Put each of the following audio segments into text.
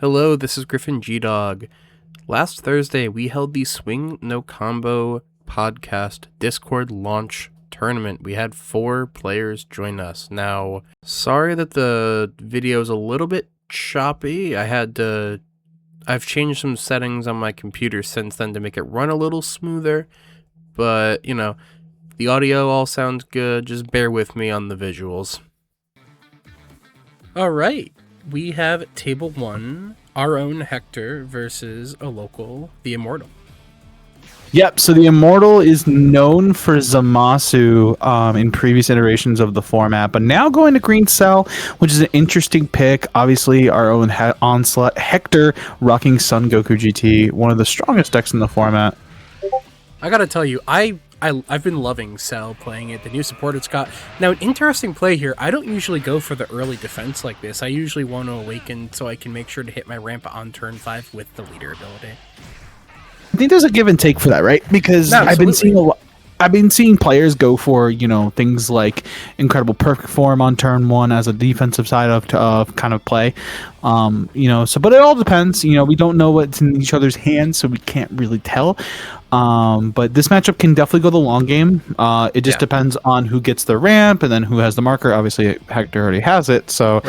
Hello, this is Griffin G Dog. Last Thursday, we held the Swing No Combo podcast Discord launch tournament. We had 4 players join us. Now, sorry that the video is a little bit choppy. I've changed some settings on my computer since then to make it run a little smoother, but, the audio all sounds good. Just bear with me on the visuals. All right. We have Table 1, our own Hector versus a local, the Immortal. Yep, so the Immortal is known for Zamasu in previous iterations of the format, but now going to Green Cell, which is an interesting pick. Obviously, our own Onslaught Hector rocking Son Goku GT, one of the strongest decks in the format. I gotta tell you, I've been loving Cell playing it, the new support it's got. Now, an interesting play here, I don't usually go for the early defense like this. I usually want to awaken so I can make sure to hit my ramp on turn 5 with the leader ability. I think there's a give and take for that, right? Because No, I've been seeing players go for, things like Incredible Perfect Form on turn 1 as a defensive side of kind of play. But it all depends. We don't know what's in each other's hands, so we can't really tell. But this matchup can definitely go the long game. It just depends on who gets the ramp and then who has the marker. Obviously, Hector already has it, so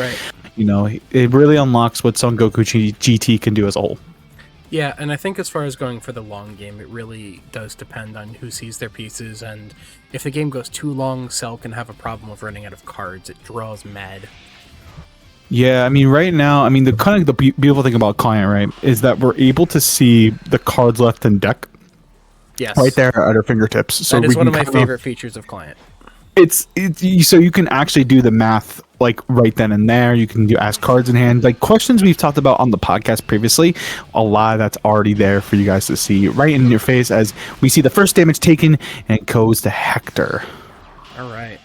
it really unlocks what Son Goku GT can do as a whole. Yeah, and I think as far as going for the long game, it really does depend on who sees their pieces, and if the game goes too long, Cell can have a problem of running out of cards. It draws mad. Yeah, right now, the beautiful thing about Client, right, is that we're able to see the cards left in deck. Yes. Right there at our fingertips. So that is one of my favorite features of Client. It's so you can actually do the math like right then and there. You can ask cards in hand, like questions we've talked about on the podcast previously. A lot of that's already there for you guys to see right in your face as we see the first damage taken, and it goes to Hector. All right.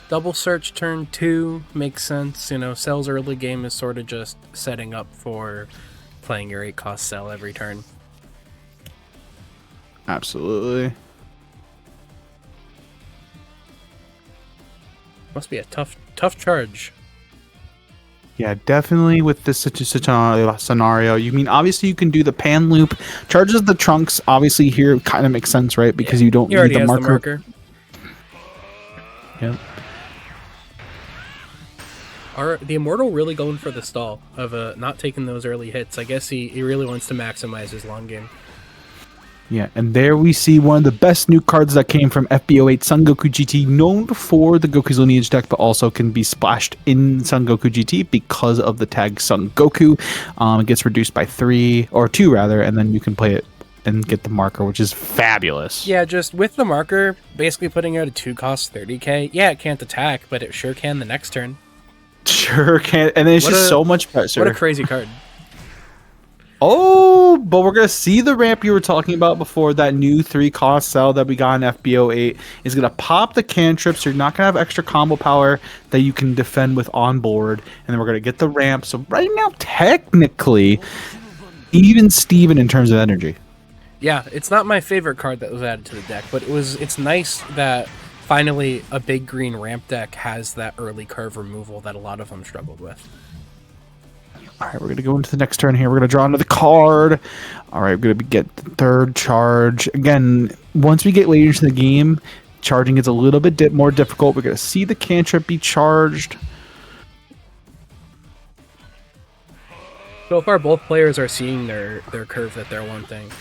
Double search turn 2 makes sense. Cell's early game is sort of just setting up for playing your 8-cost Cell every turn. Absolutely. Must be a tough charge. Yeah, definitely with this such a scenario. Obviously you can do the pan loop. Charges the trunks, obviously here kind of makes sense, right? Because you don't need the marker. Yep. Are the Immortal really going for the stall of not taking those early hits? I guess he really wants to maximize his long game. Yeah, and there we see one of the best new cards that came from FBO8, Son Goku GT, known for the Goku's Lineage deck, but also can be splashed in Son Goku GT because of the tag Son Goku. It gets reduced by 2 rather, and then you can play it and get the marker, which is fabulous. Yeah, just with the marker, basically putting out a 2-cost 30k. Yeah, it can't attack, but it sure can the next turn. Sure can, and it's just so much better. What a crazy card. Oh, but we're going to see the ramp you were talking about before. That new 3-cost cell that we got in FBO8 is going to pop the cantrips. You're not going to have extra combo power that you can defend with on board. And then we're going to get the ramp. So right now, technically, even Steven in terms of energy. Yeah, it's not my favorite card that was added to the deck, but it's nice that finally a big green ramp deck has that early curve removal that a lot of them struggled with. All right, we're going to go into the next turn here. We're going to draw another card. All right, we're going to get the third charge. Again, once we get later into the game, charging is a little bit more difficult. We're going to see the cantrip be charged. So far, both players are seeing their curve that they're wanting.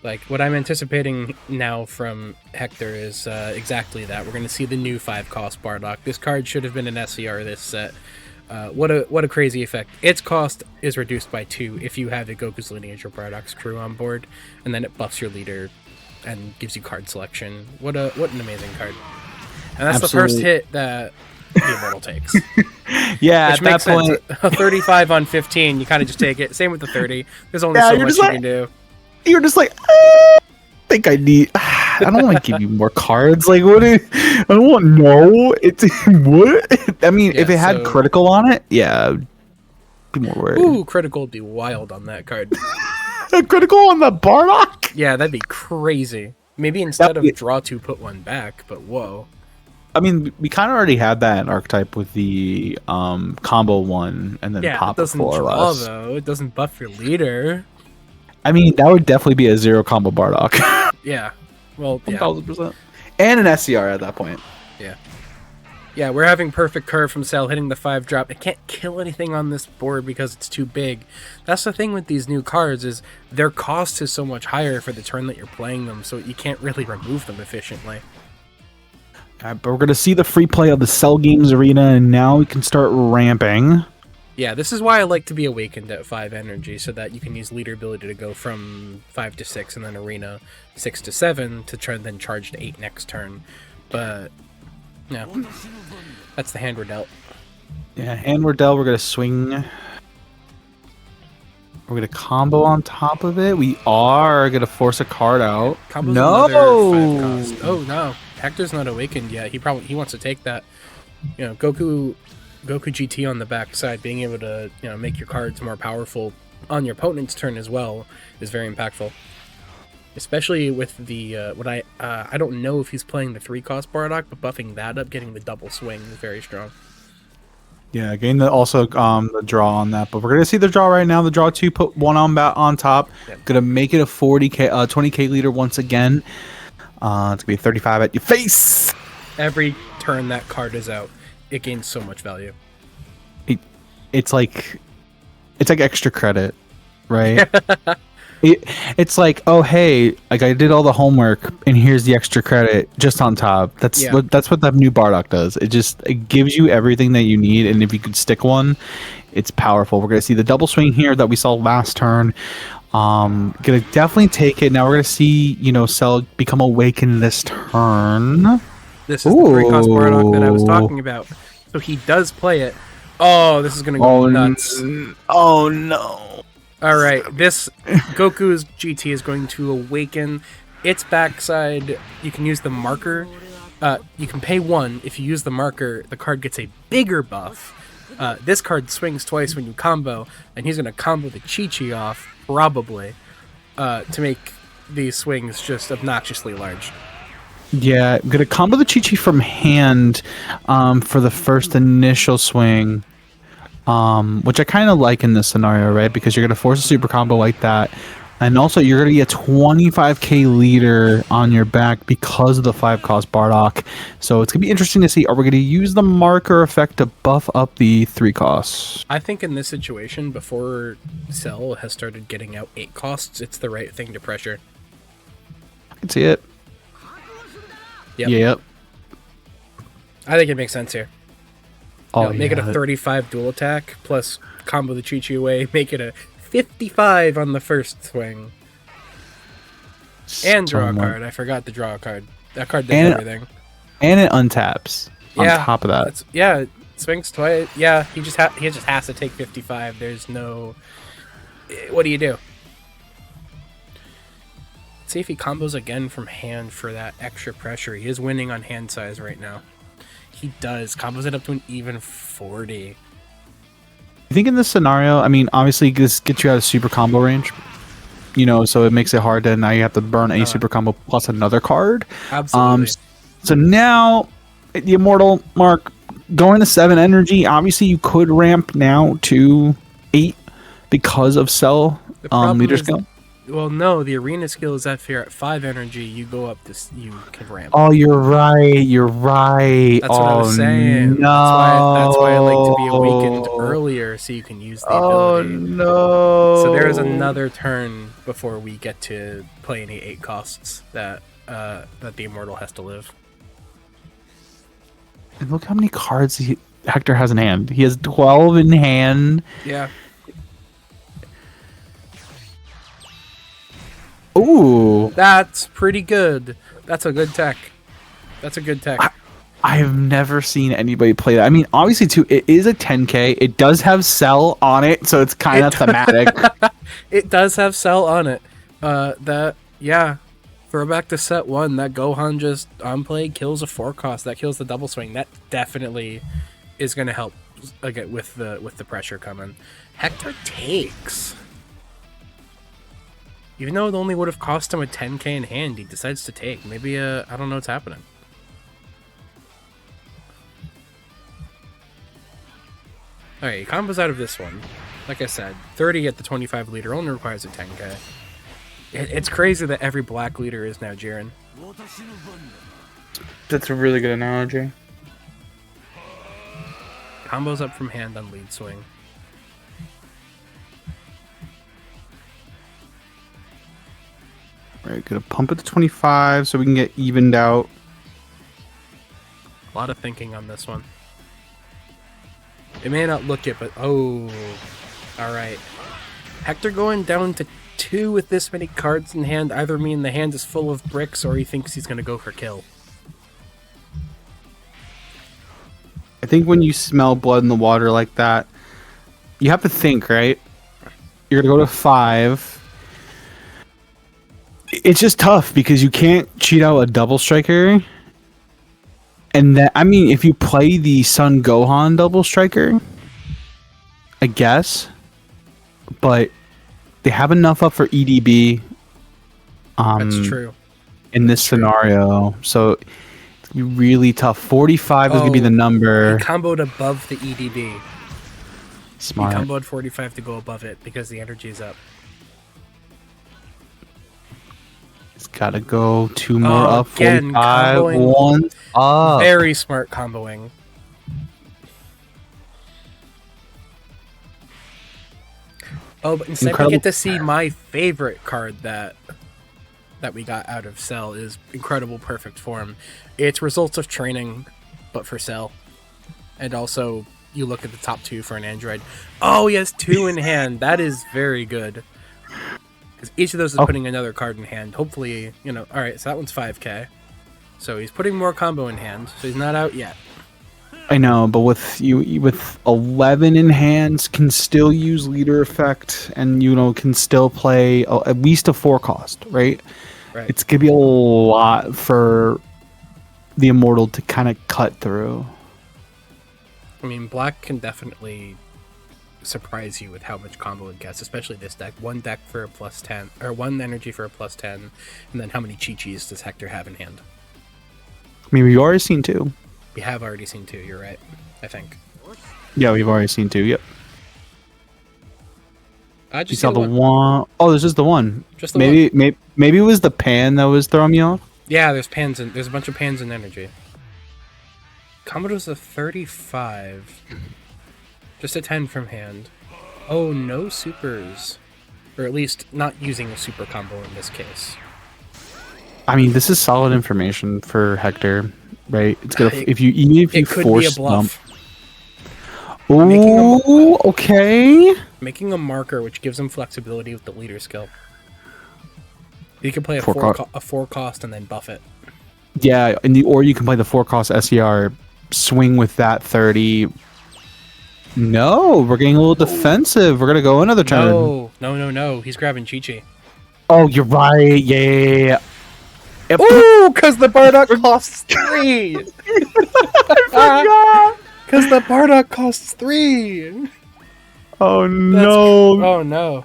Like, what I'm anticipating now from Hector is exactly that. We're going to see the new 5-cost Bardock. This card should have been an SCR this set. What a crazy effect. Its cost is reduced by 2 if you have a Goku's Lineage or Bardock's crew on board, and then it buffs your leader and gives you card selection. What an amazing card. And that's Absolutely. the first hit that the Immortal takes. Yeah, which at that point, a 35 on 15, you kind of just take it. Same with the 30. There's only so much you can do. You're just like, I think I need. I don't want to give you more cards. Like, I don't want It's what? If it had critical on it, yeah, I'd be more worried. Ooh, critical would be wild on that card. A critical on the Bardock? Yeah, that'd be crazy. Maybe instead of draw 2, put 1 back. But whoa. I mean, we kind of already had that archetype with the combo one and then Yeah, pop it doesn't before draw us. though. It doesn't buff your leader. I mean, that would definitely be a 0 combo Bardock. Yeah. Well, yeah. 1000%. And an SCR at that point. Yeah. Yeah, we're having perfect curve from Cell hitting the 5-drop. It can't kill anything on this board because it's too big. That's the thing with these new cards is their cost is so much higher for the turn that you're playing them, so you can't really remove them efficiently. But we're going to see the free play of the Cell Games Arena, and now we can start ramping. Yeah, this is why I like to be awakened at 5 energy, so that you can use leader ability to go from 5 to 6 and then arena 6 to 7 to try and then charge to 8 next turn. But no, that's the hand we're dealt. Yeah, hand we're dealt. We're going to swing. We're going to combo on top of it. We are going to force a card out. Combo's no! another 5 cost. Oh no, Hector's not awakened yet. He wants to take that. You know, Goku GT on the back side, being able to, you know, make your cards more powerful on your opponent's turn as well is very impactful. Especially with the I don't know if he's playing the 3-cost Bardock, but buffing that up, getting the double swing is very strong. Yeah, getting the draw on that, but we're gonna see the draw right now. The draw 2, put 1 on top. Yep. Gonna make it a 20k leader once again. It's gonna be 35 at your face. Every turn that card is out, it gains so much value. It's like extra credit, right? It's like, oh hey, like I did all the homework and here's the extra credit just on top. That's what that new Bardock does. It gives you everything that you need, and if you could stick one, it's powerful. We're gonna see the double swing here that we saw last turn. Gonna definitely take it. Now we're gonna see, Cell become awakened this turn. This is the 3-cost Bardock that I was talking about. So he does play it. Oh, this is gonna go nuts. Oh no. Alright, this Goku's GT is going to awaken its backside. You can use the marker. You can pay 1. If you use the marker, the card gets a bigger buff. This card swings twice when you combo, and he's going to combo the Chi-Chi off, probably, to make these swings just obnoxiously large. Yeah, I'm going to combo the Chi-Chi from hand for the first initial swing. Which I kind of like in this scenario, right? Because you're going to force a super combo like that. And also, you're going to get a 25k leader on your back because of the 5-cost Bardock. So it's going to be interesting to see, are we going to use the marker effect to buff up the 3 costs? I think in this situation, before Cell has started getting out 8 costs, it's the right thing to pressure. I can see it. Yep. I think it makes sense here. Make it a 35 dual attack, plus combo the Chi-Chi away, make it a 55 on the first swing. And draw a card. I forgot to draw a card. That card does everything. And it untaps on top of that. It swings twice. Yeah, he just has to take 55. There's no... What do you do? Let's see if he combos again from hand for that extra pressure. He is winning on hand size right now. He does. Combos it up to an even 40. I think in this scenario, I mean, obviously this gets you out of super combo range. So it makes it hard to now you have to burn a super combo plus another card. Absolutely. So now, the Immortal Mark going to 7 energy. Obviously, you could ramp now to 8 because of Cell leader skill. Well, no, the arena skill is that if you're at 5 energy, you go up this. You can ramp. Oh, you're right. That's what I was saying. No. That's why I like to be awakened earlier, so you can use the ability. Oh no! So there is another turn before we get to play any 8 costs that the Immortal has to live. And look how many cards Hector has in hand. He has 12 in hand. Yeah. Ooh. That's pretty good. That's a good tech. I have never seen anybody play that. I mean, obviously, too, it is a 10k. It does have Cell on it, so it's kind of thematic. It does have Cell on it. Throwback to set 1. That Gohan just on play kills a 4-cost. That kills the double swing. That definitely is going to help again with the pressure coming. Hector takes. Even though it only would have cost him a 10k in hand, he decides to take. Maybe, I don't know what's happening. Alright, he combos out of this one. Like I said, 30 at the 25 leader only requires a 10k. It's crazy that every black leader is now Jiren. That's a really good analogy. Combos up from hand on lead swing. Right, gonna pump it to 25 so we can get evened out. A lot of thinking on this one. It may not look it, but oh, alright. Hector going down to 2 with this many cards in hand either mean the hand is full of bricks or he thinks he's gonna go for kill. I think when you smell blood in the water like that, you have to think, right? You're gonna go to 5. It's just tough because you can't cheat out a double striker. And that, I mean, if you play the Son Gohan double striker, I guess, but they have enough up for EDB. That's true. In this scenario, so it's gonna be really tough. 45 is gonna be the number. He comboed above the EDB. Smart. He comboed 45 to go above it because the energy is up. It's gotta go 2 more up. Again, 45, comboing. 1 up. Very smart comboing. Oh, but instead we get to see my favorite card that we got out of Cell is Incredible Perfect Form. It's Results of Training, but for Cell. And also, you look at the top 2 for an Android. Oh, he has 2 in hand. That is very good. Because each of those is putting another card in hand. Hopefully, you know... Alright, so that one's 5k. So he's putting more combo in hand. So he's not out yet. I know, but with 11 in hands, can still use leader effect, and can still play at least a 4 cost, right? Right. It's gonna be a lot for the Immortal to kind of cut through. I mean, black can definitely surprise you with how much combo it gets, especially this deck. 1 deck for a plus 10, or 1 energy for a plus 10, and then how many Chi-Chis does Hector have in hand? I mean, we've already seen 2. We have already seen 2, you're right, I think. Yeah, we've already seen 2, yep. I You just saw the one. Oh, there's just the one. Just the maybe it was the pan that was throwing me off. Yeah, there's a bunch of pans in energy. Commodore's a 35. Just a 10 from hand. Oh, no supers. Or at least not using a super combo in this case. I mean, this is solid information for Hector, right? It's gonna if you force dump. Oh, okay. Making a marker which gives him flexibility with the leader skill. You can play a 4 cost and then buff it. Yeah, or you can play the 4 cost SER, swing with that 30. No, we're getting a little defensive. We're gonna go another turn. No. He's grabbing Chi-Chi. Oh, you're right. Yeah. Ooh, because the Bardock costs 3. I forgot. Because the Bardock costs 3. Oh no. Oh no.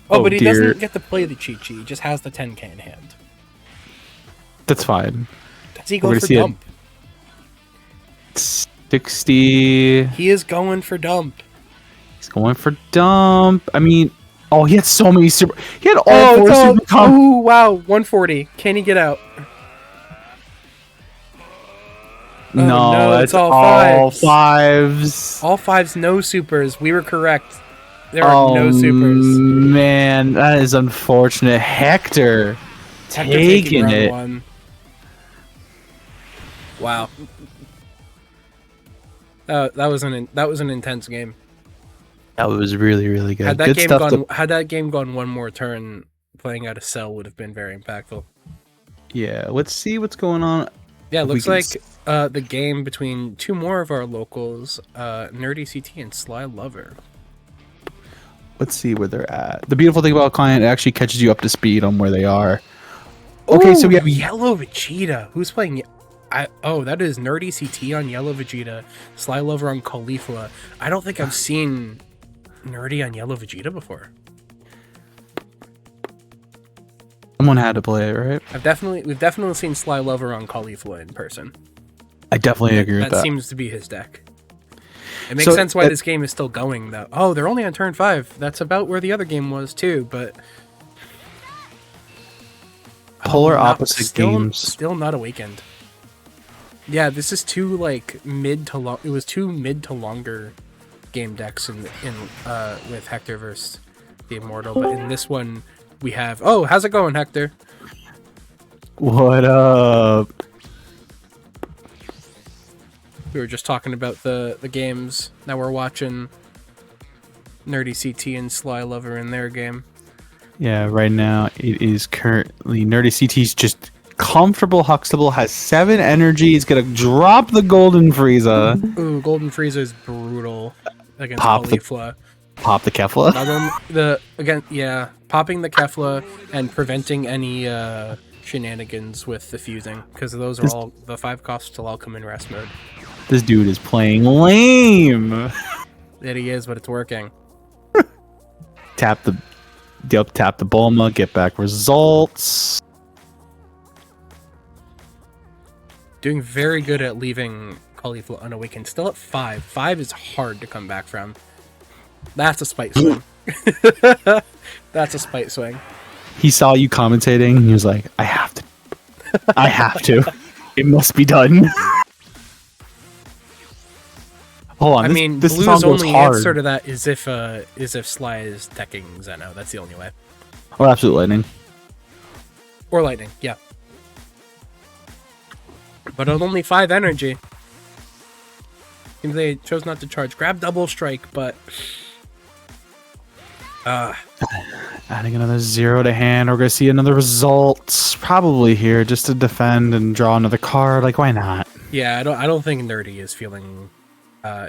Oh, but he dear. doesn't get to play the Chi-Chi. He just has the 10k in hand. That's fine. Does he go for dump? 60. He is going for dump. He's going for dump. I mean, oh, he had so many super. He had all 4 super comp. Oh wow, 140. Can he get out? No, that's all 5s. All 5s, no supers. We were correct. There are no supers. Man, that is unfortunate. Hector taking it. 1. Wow. That was an intense game. That was really, really good. Had that good game stuff had that game gone one more turn, playing out a Cell would have been very impactful. Yeah, let's see what's going on. Yeah, it looks like the game between 2 more of our locals, Nerdy CT and Sly Lover. Let's see where they're at. The beautiful thing about Client, it actually catches you up to speed on where they are. Okay, so we have Yellow Vegeta. Who's playing? That is Nerdy CT on Yellow Vegeta, Sly Lover on Caulifla. I don't think I've seen Nerdy on Yellow Vegeta before. Someone had to play it, right? We've definitely seen Sly Lover on Caulifla in person. I definitely agree with that. That seems to be his deck. It makes sense why this game is still going, though. Oh, they're only on turn 5. That's about where the other game was, too, but... Polar opposite games. Still not awakened. Yeah, this is two, like, mid to long... It was two mid to longer game decks with Hector versus the Immortal, but in this one, we have... Oh, how's it going, Hector? What up? We were just talking about the games. Now we're watching Nerdy CT and Sly Lover in their game. Yeah, right now it is currently Nerdy CT's just comfortable. Huxtable has 7 energy. He's gonna drop the Golden Frieza. Ooh, Golden Frieza is brutal against Pop Caulifla. Pop the Kefla. Popping the Kefla and preventing any shenanigans with the fusing, because those are all the 5 costs will all come in rest mode. This dude is playing lame. That he is, but it's working. Tap the Bulma, get back results. Doing very good at leaving Caulifla unawakened. Still at 5. 5 is hard to come back from. That's a spite swing. That's a spite swing. He saw you commentating and he was like, I have to. I have to. It must be done. Hold on. I mean, this Blue's only hard. answer to that is if Sly is teching Zeno. That's the only way. Or Absolute Lightning. Or Lightning, yeah. But on only 5 energy. Seems they chose not to charge. Grab Double Strike, but... Adding another 0 to hand. We're going to see another result. Probably here, just to defend and draw another card. Like, why not? Yeah, I don't think Nerdy is feeling...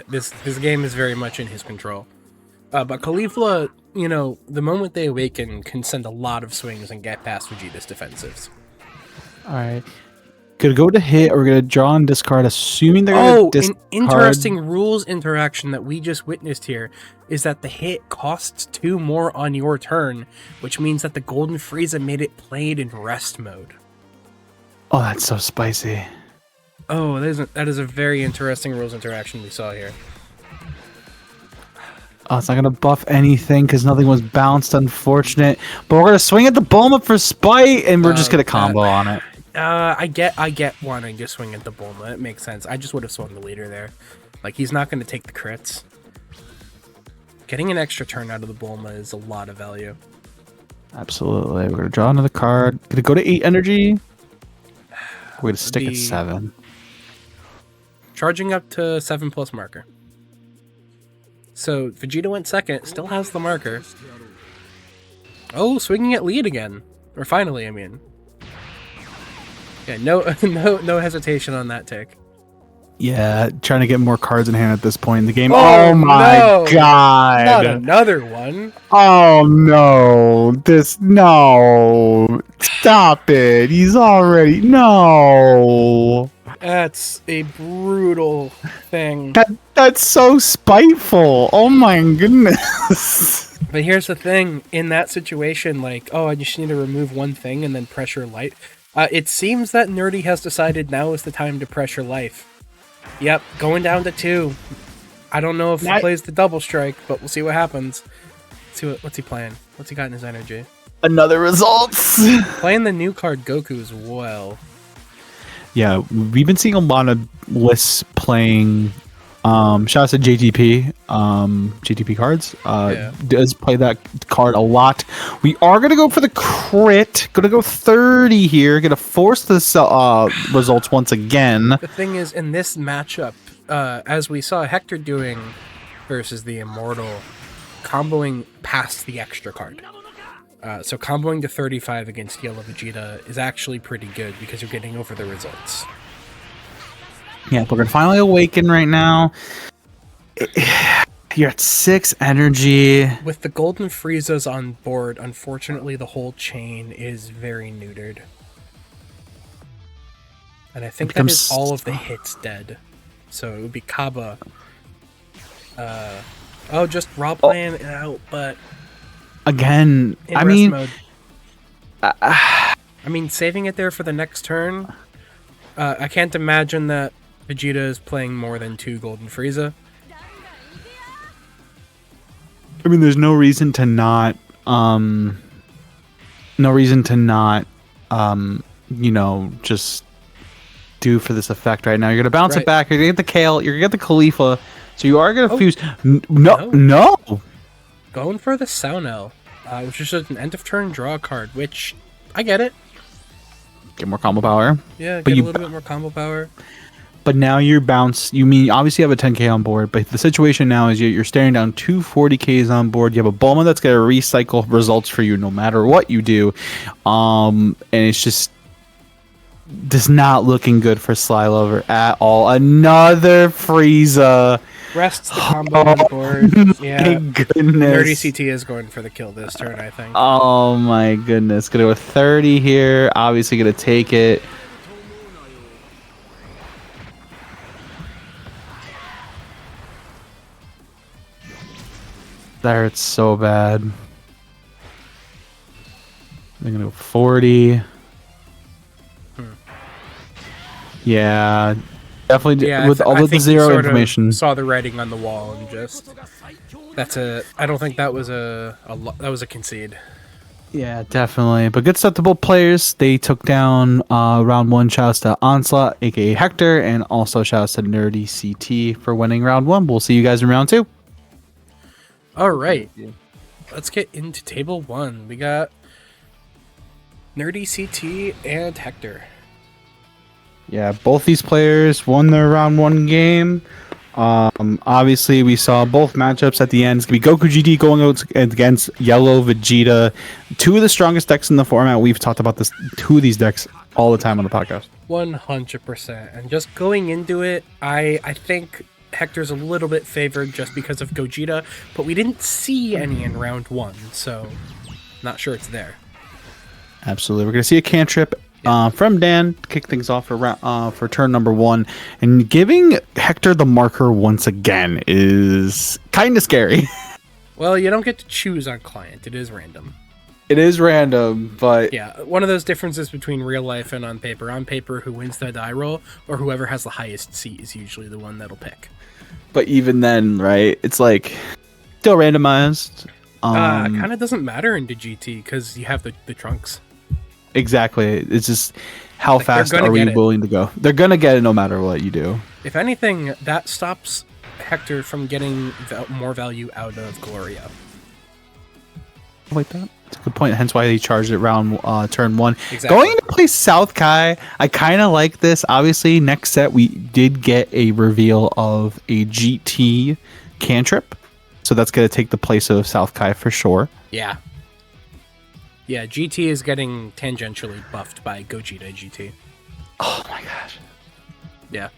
This game is very much in his control. But Caulifla, you know, the moment they awaken, can send a lot of swings and get past Vegeta's defensives. Alright. Gonna go to hit, or we're gonna draw and discard, assuming they're gonna discard. An interesting rules interaction that we just witnessed here is that the hit costs 2 more on your turn, which means that the Golden Frieza made it played in rest mode. Oh, that's so spicy. Oh, that is a very interesting rules interaction we saw here. Oh, it's not gonna buff anything because nothing was bounced, unfortunate. But we're gonna swing at the Bulma for spite, and we're just gonna combo on it. I get wanting to swing at the Bulma. It makes sense. I just would have swung the leader there. Like, he's not gonna take the crits. Getting an extra turn out of the Bulma is a lot of value. Absolutely. We're gonna draw another card. Gonna go to 8 energy. We're gonna stick at 7. Charging up to 7+ marker. So Vegeta went second, still has the marker. Oh, swinging at lead again. Or finally, I mean. Yeah, no hesitation on that tick. Yeah, trying to get more cards in hand at this point in the game. Oh my god! Not another one. Oh no! No! Stop it! He's already no! That's a brutal thing. That's so spiteful. Oh my goodness. But here's the thing: in that situation, like, oh, I just need to remove one thing and then pressure light. It seems that Nerdy has decided now is the time to pressure life. Yep, going down to 2. I don't know if he plays the double strike, but we'll see what happens. What's he playing? What's he got in his energy? Another results. Playing the new card Goku as well. Yeah, we've been seeing a lot of lists playing. Shout out to JTP cards. Does play that card a lot. We are gonna go for the crit. Gonna go 30 here. Gonna force the results once again. The thing is, in this matchup, as we saw Hector doing versus the Immortal, comboing past the extra card. So comboing to 35 against Yellow Vegeta is actually pretty good because you're getting over the results. Yeah, we're gonna finally awaken right now. You're at 6 energy. With the Golden Friezas on board, unfortunately the whole chain is very neutered. And I think that is all of the hits dead. So it would be Kaba. Just raw playing it out, but... Again, I mean, saving it there for the next turn. I can't imagine that Vegeta is playing more than 2 Golden Frieza. I mean, there's no reason to not, just do for this effect right now. You're gonna bounce it back. You're gonna get the Kale. You're gonna get the Khalifa. So you are gonna fuse. No. Going for the Saunel, which is just an end of turn draw card. Which I get it. Get more combo power. Yeah, get a little bit more combo power. But now you're bounce. You mean obviously you have a 10k on board, but the situation now is you're staring down two 40ks on board. You have a Bulma that's gonna recycle results for you no matter what you do, and it's just not looking good for Sly Lover at all. Another Frieza. Rests the combo on board. Yeah, my goodness. Nerdy CT is going for the kill this turn, I think. Oh my goodness. Gonna go with 30 here. Obviously gonna take it. That hurts so bad. I'm gonna go 40. Yeah, definitely. Yeah, with all of the zero information. Saw the writing on the wall and just I don't think that was that was a concede. Yeah, definitely. But good acceptable players. They took down round one. Shouts to Onslaught, aka Hector, and also shouts to Nerdy CT for winning round one. We'll see you guys in round two. All right, let's get into table one. We got Nerdy CT and Hector. Yeah, both these players won their round one game. Obviously, we saw both matchups at the end. It's going to be Goku GT going out against Yellow Vegeta. Two of the strongest decks in the format. We've talked about two of these decks all the time on the podcast. 100%. And just going into it, I think Hector's a little bit favored just because of Gogeta, but we didn't see any in round one, so not sure it's there. Absolutely. We're going to see a cantrip from Dan to kick things off for turn number one, and giving Hector the marker once again is kind of scary. Well, you don't get to choose on client. It is random. It is random, but yeah, one of those differences between real life and on paper. On paper, who wins the die roll or whoever has the highest seat is usually the one that'll pick. But even then, right? It's like still randomized. Kind of doesn't matter into GT because you have the trunks. Exactly. It's just how fast are we willing to go? They're going to get it no matter what you do. If anything, that stops Hector from getting more value out of Gloria. Like that? That's a good point. Hence why they charged it round turn one. Exactly. Going into play South Kai, I kind of like this. Obviously, next set we did get a reveal of a GT cantrip. So that's going to take the place of South Kai for sure. Yeah. Yeah, GT is getting tangentially buffed by Gogeta GT. Oh my gosh. Yeah.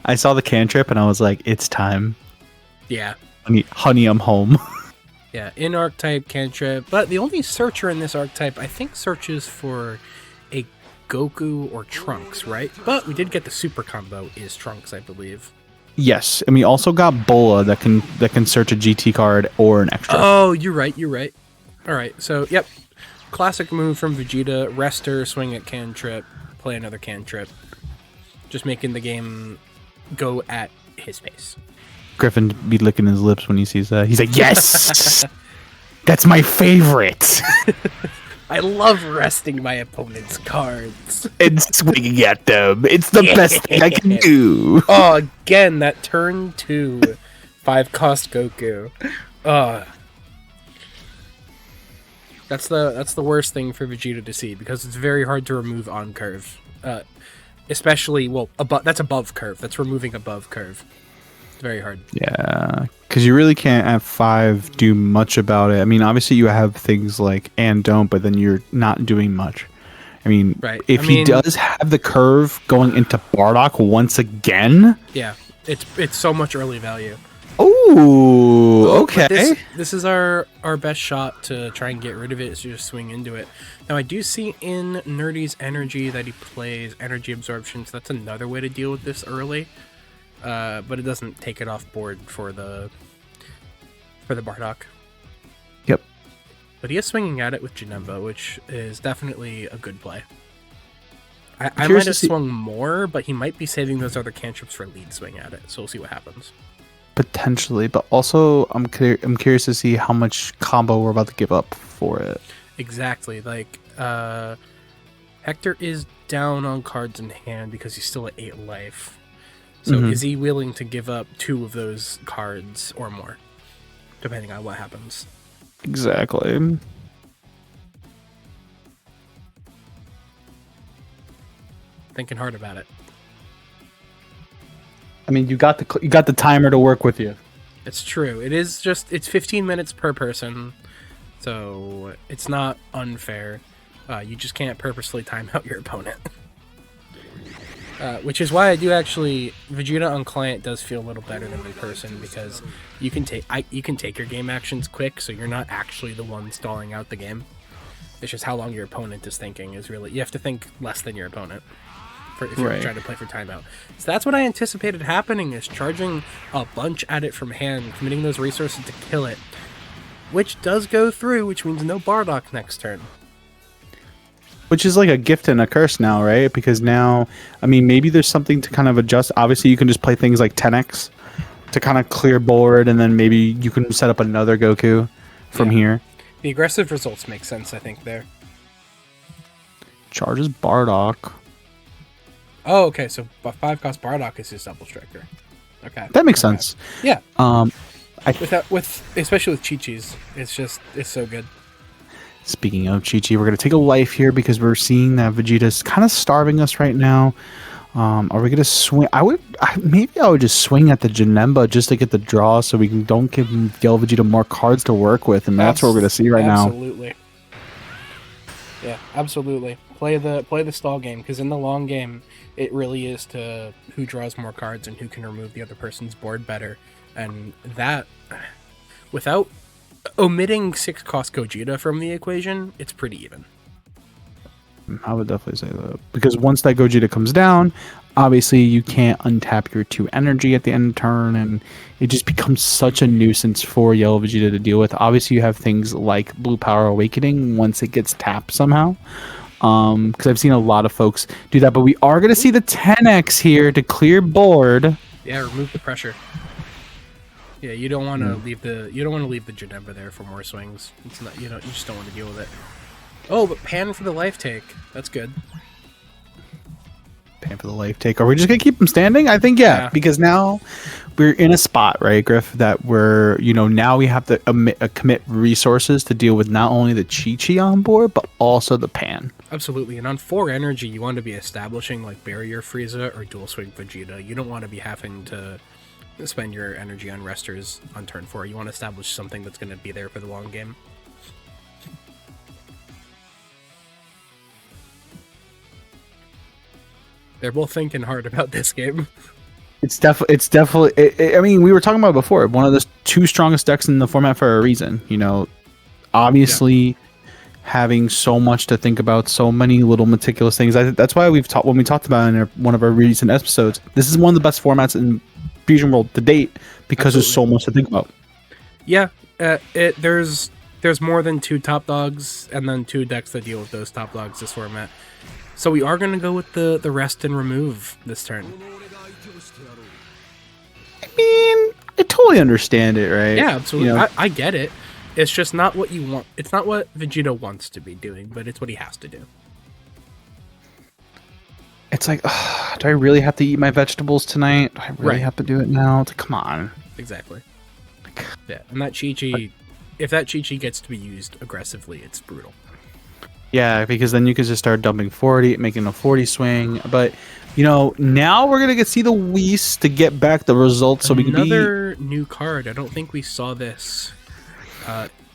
I saw the cantrip and I was like, it's time. Yeah. Honey, I'm home. Yeah, in archetype cantrip. But the only searcher in this archetype, I think, searches for a Goku or Trunks, right? But we did get the super combo is Trunks, I believe. Yes, and we also got Bola that can search a GT card or an extra. Oh, you're right. All right, so, yep. Classic move from Vegeta. Rester, swing at cantrip, play another cantrip. Just making the game go at his pace. Griffin be licking his lips when he sees that. He's like, yes! That's my favorite! I love resting my opponent's cards. And swinging at them. It's the best thing I can do. Oh, again, that turn 2 5-cost Goku. That's the worst thing for Vegeta to see because it's very hard to remove on curve, especially that's above curve. That's removing above curve. It's very hard. Yeah, because you really can't at 5 do much about it. I mean, obviously you have things like and don't, but then you're not doing much. I mean, right. If he does have the curve going into Bardock once again, yeah, it's so much early value. Oh, okay. This is our best shot to try and get rid of it, is just swing into it. Now, I do see in Nerdy's energy that he plays energy absorption, so that's another way to deal with this early. But it doesn't take it off board for the Bardock. Yep. But he is swinging at it with Janemba, which is definitely a good play. I might have swung more, but he might be saving those other cantrips for lead swing at it, so we'll see what happens. potentially, but also I'm curious to see how much combo we're about to give up for it. Exactly. Like, Hector is down on cards in hand because he's still at 8 life. So is he willing to give up 2 of those cards or more, depending on what happens? Exactly. Thinking hard about it. I mean, you got the timer to work with you. It's true. It's 15 minutes per person, so it's not unfair. You just can't purposely time out your opponent. Which is why I do actually, Vegeta on client does feel a little better than in person, because you can take your game actions quick, so you're not actually the one stalling out the game. It's just how long your opponent is thinking is really, you have to think less than your opponent if you're trying to play for timeout. So that's what I anticipated happening, is charging a bunch at it from hand, committing those resources to kill it, which does go through, which means no Bardock next turn. Which is like a gift and a curse now, right? Because now, I mean, maybe there's something to kind of adjust. Obviously, you can just play things like 10x to kind of clear board, and then maybe you can set up another Goku from here. The aggressive results make sense, I think, there. Charges Bardock. Oh, okay, so 5 cost Bardock is his double striker. Okay. That makes sense. Yeah. Especially with Chi-Chi's, it's so good. Speaking of Chi-Chi, we're going to take a life here because we're seeing that Vegeta's kind of starving us right now. Are we going to swing? Maybe I would just swing at the Janemba just to get the draw so we don't give Yellow Vegeta more cards to work with, and that's what we're going to see right now. Absolutely. Yeah, absolutely. Play the stall game, because in the long game, it really is to who draws more cards and who can remove the other person's board better. And that, without omitting 6 cost Gogeta from the equation, it's pretty even. I would definitely say that, because once that Gogeta comes down, obviously you can't untap your 2 energy at the end of turn, and it just becomes such a nuisance for Yellow Vegeta to deal with. Obviously you have things like Blue Power Awakening once it gets tapped somehow, because I've seen a lot of folks do that, but we are going to see the 10x here to clear board. Yeah, remove the pressure. Yeah, you don't want to leave the Janemba there for more swings. It's not, you just don't want to deal with it. Oh, but pan for the life take. That's good. Pan for the life take. Are we just gonna keep him standing? I think yeah, because now we're in a spot, right, Griff, that we're now we have to commit resources to deal with not only the Chi-Chi on board, but also the pan. Absolutely, and on 4 energy, you want to be establishing like Barrier Frieza or Dual Swing Vegeta. You don't want to be having to spend your energy on resters on turn 4. You want to establish something that's going to be there for the long game. They're both thinking hard about this game. It's definitely. I mean, we were talking about it before. One of the 2 strongest decks in the format for a reason. Obviously, having so much to think about, so many little meticulous things. That's why when we talked about it in one of our recent episodes. This is one of the best formats in Fusion World to date because there's so much to think about. Yeah, there's more than 2 top dogs and then 2 decks that deal with those top dogs this format. So we are going to go with the rest and remove this turn. I mean, I totally understand it, right? Yeah, absolutely. I get it. It's just not what you want. It's not what Vegeta wants to be doing, but it's what he has to do. It's like, do I really have to eat my vegetables tonight? Do I really have to do it now? It's like, come on. Exactly. Yeah, and that Chi-Chi, if that Chi-Chi gets to be used aggressively, it's brutal. Yeah, because then you can just start dumping 40, making a 40 swing. But, now we're going to see the Whis to get back the results. So we can Another new card. I don't think we saw this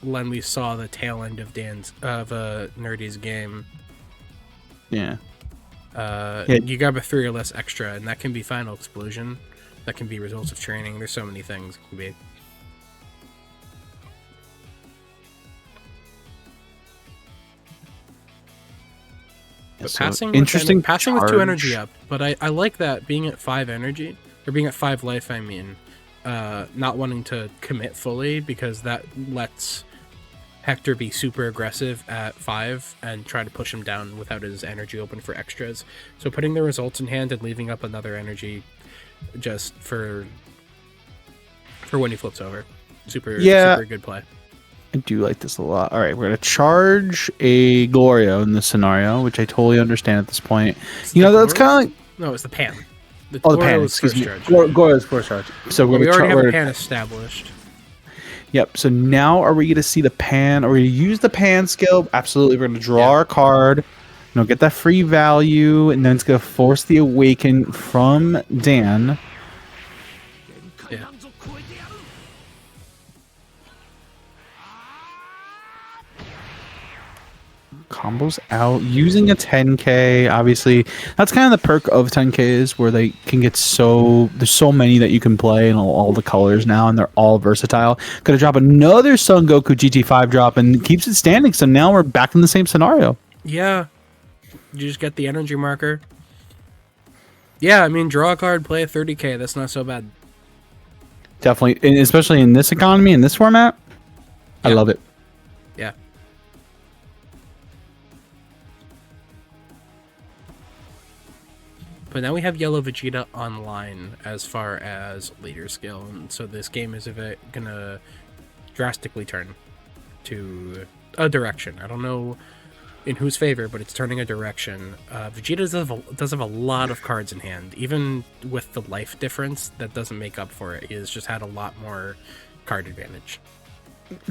when we saw the tail end of Nerdy's game. Yeah. You grab a 3 or less extra, and that can be Final Explosion. That can be Results of Training. There's so many things it can be. But So, passing with 2 energy up, but I like that being at 5 energy, or being at 5 life, not wanting to commit fully, because that lets Hector be super aggressive at 5 and try to push him down without his energy open for extras. So putting the results in hand and leaving up another energy just for for when he flips over. Super good play. I do like this a lot. All right, we're gonna charge a Glorio in this scenario, which I totally understand at this point. That's kind of like no, it's the Pan. the Pan. Excuse me. Glorio's first charge. So we already have a Pan established. Yep. So now are we going to see the Pan? Are we going to use the Pan skill? Absolutely. We're going to draw our card. Get that free value, and then it's going to force the Awaken from Dan. Yeah. Combos out using a 10k. Obviously, that's kind of the perk of 10ks, where they can get there's so many that you can play in all the colors now, and they're all versatile. Gonna drop another Son Goku GT5 drop and keeps it standing. So now we're back in the same scenario. Yeah, you just get the energy marker. Yeah, I mean, draw a card, play a 30k. That's not so bad. Definitely, and especially in this economy, in this format, I love it. Yeah. But now we have Yellow Vegeta online as far as leader skill, and so this game is gonna drastically turn to a direction. I don't know in whose favor, but it's turning a direction. Vegeta does have a lot of cards in hand. Even with the life difference, that doesn't make up for it. He has just had a lot more card advantage.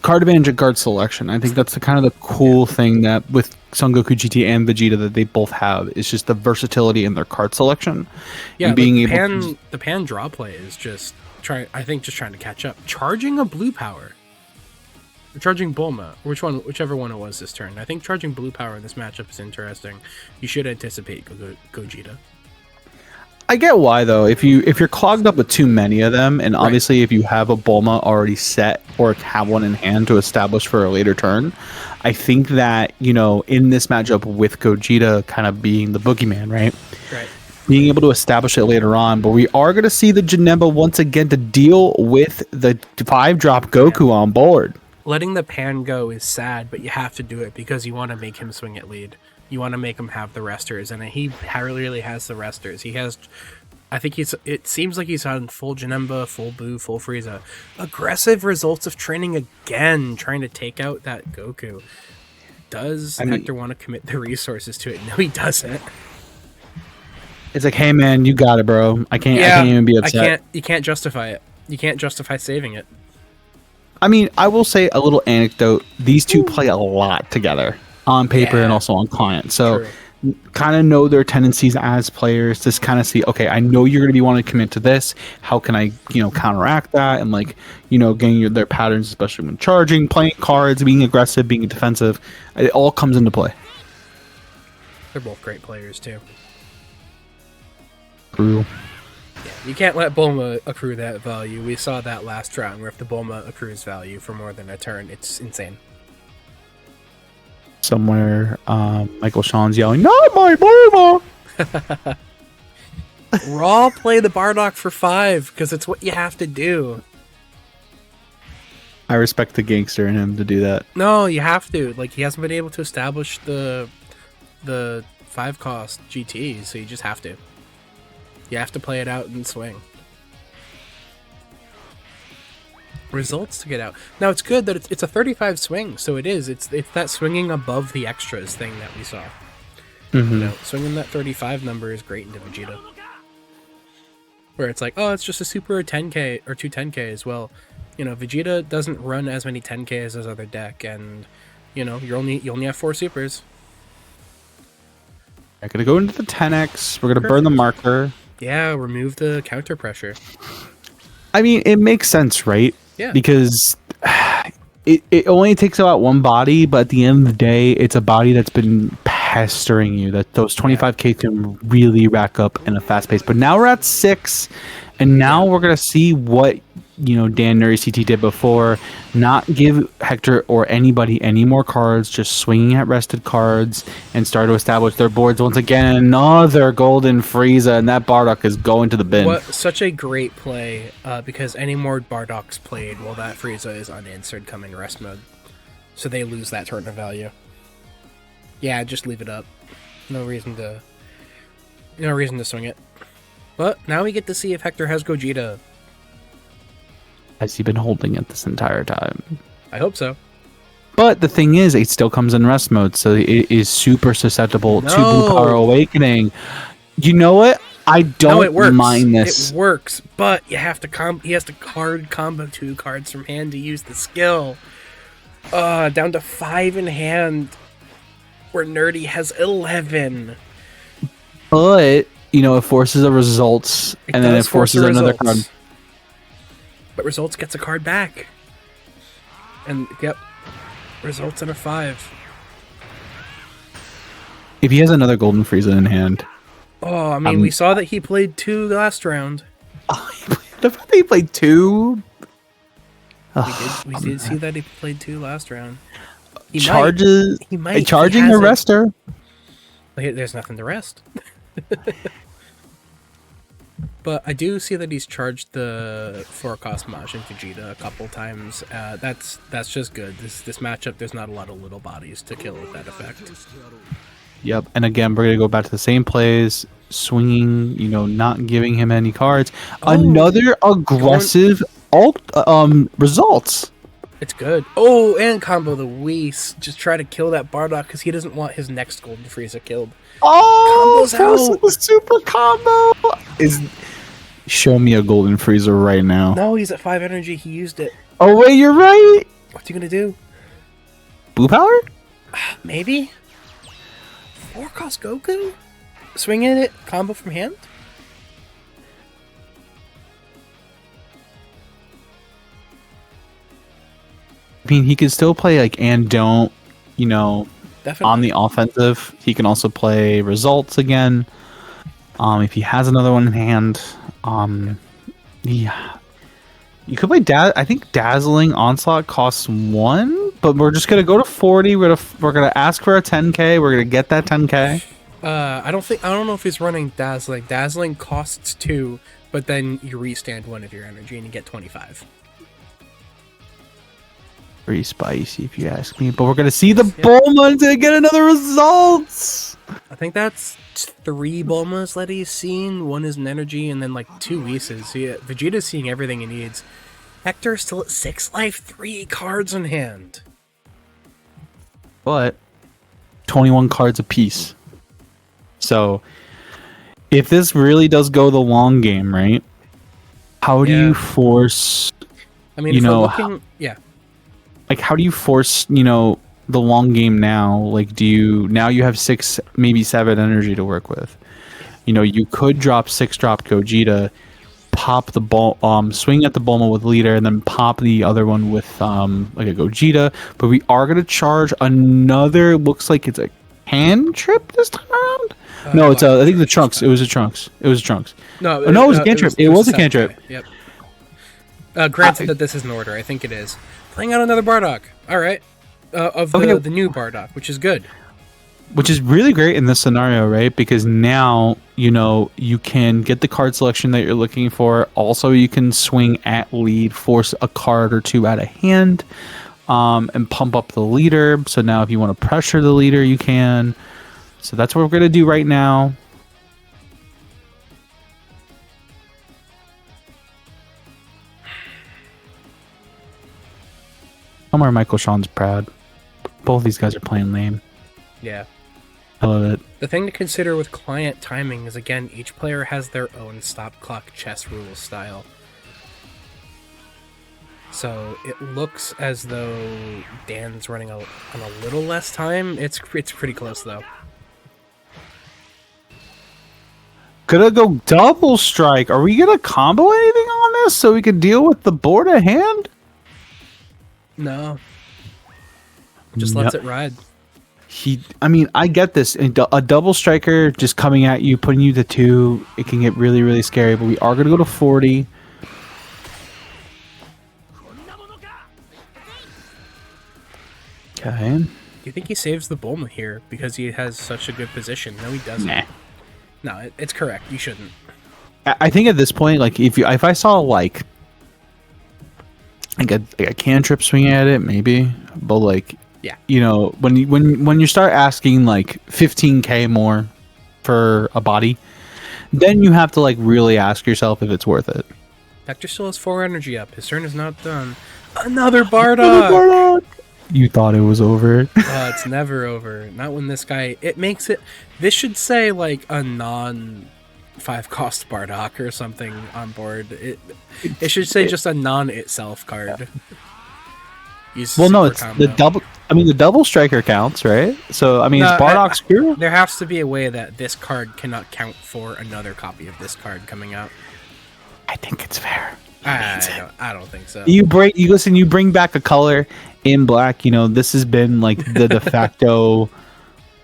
Card advantage and card selection. I think that's the kind of the cool thing that with Son Goku GT and Vegeta that they both have is just the versatility in their card selection. Yeah, and being the Pan draw play is just trying to catch up. Charging a blue power. Or charging Bulma. Whichever one it was this turn. I think charging blue power in this matchup is interesting. You should anticipate Gogeta. I get why though. If you're clogged up with too many of them, and obviously if you have a Bulma already set or have one in hand to establish for a later turn, I think that in this matchup with Gogeta kind of being the boogeyman, right? Right. Being able to establish it later on, but we are going to see the Janemba once again to deal with the 5-drop Goku on board. Letting the Pan go is sad, but you have to do it because you want to make him swing at lead. You want to make him have the resters, and he really has the resters. He has, I think it seems like he's on full Janemba, full Buu, full Frieza. Aggressive results of training again, trying to take out that Goku. Does Hector want to commit the resources to it? No, he doesn't. It's like, hey man, you got it, bro. I can't even be upset. You can't justify it. You can't justify saving it. I mean, I will say a little anecdote. These two play a lot together on paper and also on client. So kind of know their tendencies as players. Just kind of see, okay, I know you're going to be wanting to commit to this. How can I, counteract that? And getting their patterns, especially when charging, playing cards, being aggressive, being defensive. It all comes into play. They're both great players too. True. Yeah, you can't let Bulma accrue that value. We saw that last round, where if the Bulma accrues value for more than a turn, it's insane. Somewhere, Michael Sean's yelling, "Not my Bulma!" Raw play the Bardock for 5, because it's what you have to do. I respect the gangster in him to do that. No, you have to. He hasn't been able to establish the 5-cost GT, so you just have to. You have to play it out and swing. Results to get out. Now it's good that it's a 35 swing, so it is. It's that swinging above the extras thing that we saw. Mm-hmm. Swinging that 35 number is great into Vegeta. Where it's like, oh, it's just a super 10k or 2 10ks. Well, Vegeta doesn't run as many 10ks as other deck, and you only have 4 supers. I'm gonna go into the 10x. We're gonna burn the marker. Yeah, remove the counter pressure. I mean, it makes sense, right? Yeah. Because it only takes about one body, but at the end of the day, it's a body that's been pestering you. That those 25k can really rack up in a fast pace. But now we're at 6, and now we're gonna see what Dan Nuri CT did before. Not give Hector or anybody any more cards, just swinging at rested cards and start to establish their boards once again. Another golden Frieza, and that Bardock is going to the bin. What such a great play, because any more Bardocks played, well, that Frieza is unanswered coming rest mode, so they lose that turn of value. Yeah, just leave it up. No reason to swing it. But now we get to see if Hector has Gogeta. Has he been holding it this entire time? I hope so. But the thing is, it still comes in rest mode, so it is super susceptible to No. Blue Power Awakening. You know what? I don't it works. mind this. It works, but you have to he has to hard combo 2 cards from hand to use the skill. Down to 5 in hand, where Nerdy has 11. But, you know, it forces a results, and then it forces another card. But results gets a card back. And, yep, results in a 5. If he has another Golden Frieza in hand. Oh, I mean, we saw that he played 2 last round. He played 2? We did see that he played 2 last round. He might charging a rester. There's nothing to rest. But I do see that he's charged the 4-cost Majin Vegeta a couple times. That's just good. This matchup, there's not a lot of little bodies to kill with that effect. Yep, and again, we're going to go back to the same plays, swinging, you know, not giving him any cards. Another aggressive results. It's good. Oh, and combo the Whis. Just try to kill that Bardock because he doesn't want his next Golden Frieza killed. Oh, Combo's out. The super combo. Show me a Golden Frieza right now. No, he's at 5 energy. He used it. Oh, wait, you're right. What's he going to do? Blue Power? Maybe? 4-cost Goku? Swinging it, combo from hand? I mean, he can still play, like, and don't, you know, Definitely. on the offensive. He can also play results again. If he has another one in hand, yeah. You could play I think Dazzling Onslaught costs 1, but we're just gonna go to 40. We're gonna ask for a 10k. We're gonna get that 10k. I don't know if he's running Dazzling. Dazzling costs 2, but then you restand 1 of your energy and you get 25. Pretty spicy, if you ask me. But we're gonna see the Bulma to get another results. I think that's 3 Bulmas that he's seen. 1 is an energy, and then like 2 Whis. Yeah, Vegeta's seeing everything he needs. Hector's still at 6 life, 3 cards in hand. But 21 cards apiece. So if this really does go the long game, right? How do you force? I mean, if we're looking, like, how do you force, you know, the long game now? Like, you have 6, maybe 7 energy to work with. You know, you could drop 6-drop Gogeta, pop the ball, swing at the Bulma with leader, and then pop the other one with like a Gogeta. But we are gonna charge another. Looks like it's a cantrip this time around. No, it's I think the Trunks. It was a Trunks. No, it was a cantrip. It was a cantrip. Yep. Granted that this is in order, I think it is. Playing out another Bardock. All right. The new Bardock, which is good. Which is really great in this scenario, right? Because now, you know, you can get the card selection that you're looking for. Also, you can swing at lead, force a card or 2 out of hand, and pump up the leader. So now if you want to pressure the leader, you can. So that's what we're going to do right now. Somewhere Michael Sean's proud. Both these guys are playing lame. Yeah. I love it. The thing to consider with client timing is, again, each player has their own stop clock chess rules style. So it looks as though Dan's running on a little less time. It's pretty close, though. Gonna go double strike. Are we gonna combo anything on this so we can deal with the board at hand? No. Just lets it ride. I mean, I get this. A double striker just coming at you, putting you to 2, it can get really, really scary. But we are going to go to 40. Okay. Do you think he saves the Bulma here because he has such a good position? No, he doesn't. Nah. No, it's correct. You shouldn't. I think at this point, like, if I saw like a cantrip swing at it, maybe, but like. Yeah. You know, when you start asking like 15k more for a body, then you have to like really ask yourself if it's worth it. Hector still has 4 energy up. His turn is not done. Another Bardock! You thought it was over. It's never over. Not when this guy... It makes it... This should say, like, a non-5-cost Bardock or something on board. It should say just a non-itself card. Well, no, it's the double... I mean, the double striker counts, right? So, I mean, it's Bardock's Hero? There has to be a way that this card cannot count for another copy of this card coming out. I think it's fair. I don't think so. You bring back a color in black. You know, this has been like the de facto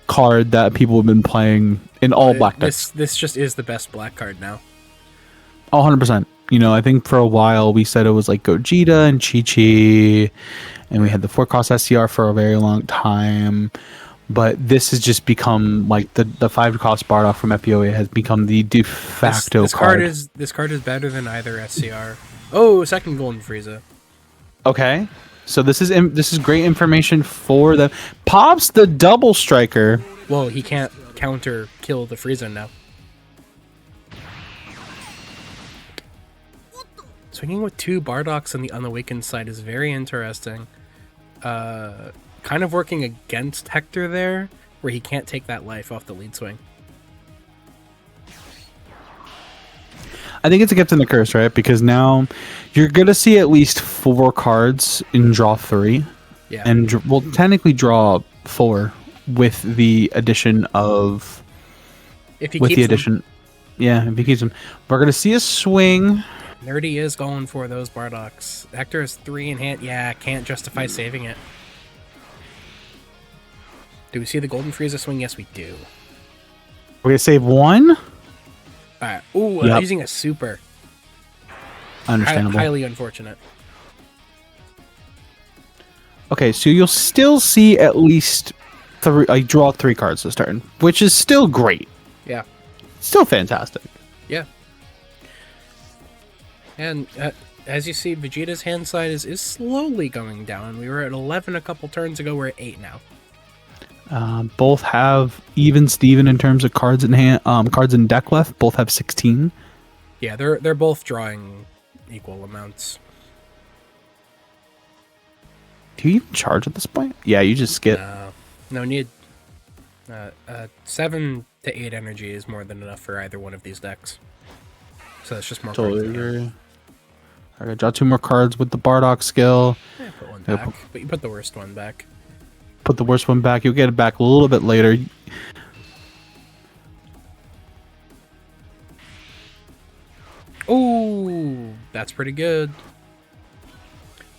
card that people have been playing in all black decks. This just is the best black card now. 100%. You know, I think for a while we said it was like Gogeta and Chi-Chi, and we had the 4-cost SCR for a very long time. But this has just become like the 5-cost Bardock from FBOA has become the de facto this card. This card is better than either SCR. Oh, second Golden Frieza. Okay, so this is great information for them. Pops the double striker. Well, he can't counter kill the Frieza now. Swinging with 2 Bardocks on the Unawakened side is very interesting. Kind of working against Hector there, where he can't take that life off the lead swing. I think it's a gift and a curse, right? Because now you're going to see at least 4 cards in draw 3. Yeah. And we'll technically draw 4 with the addition of... If he keeps them. Yeah, if he keeps them. We're going to see a swing. Nerdy is going for those Bardocks. Hector has 3 in hand. Yeah, can't justify saving it. Do we see the Golden Frieza swing? Yes, we do. We're going to save 1. Alright. Ooh, I'm using a super. Understandable. Highly unfortunate. Okay, so you'll still see at least 3. I draw 3 cards this turn, which is still great. Yeah. Still fantastic. Yeah. And as you see, Vegeta's hand side is slowly going down. We were at 11 a couple turns ago. We're at 8 now. Both have even Steven in terms of cards in hand, cards in deck left. Both have 16. Yeah, they're both drawing equal amounts. Do you even charge at this point? Yeah, you just skip. No need. 7 to 8 energy is more than enough for either one of these decks. So it's just more. Totally agree. I draw 2 more cards with the Bardock skill. Yeah, put one back, but you put the worst one back. Put the worst one back. You'll get it back a little bit later. Ooh, that's pretty good.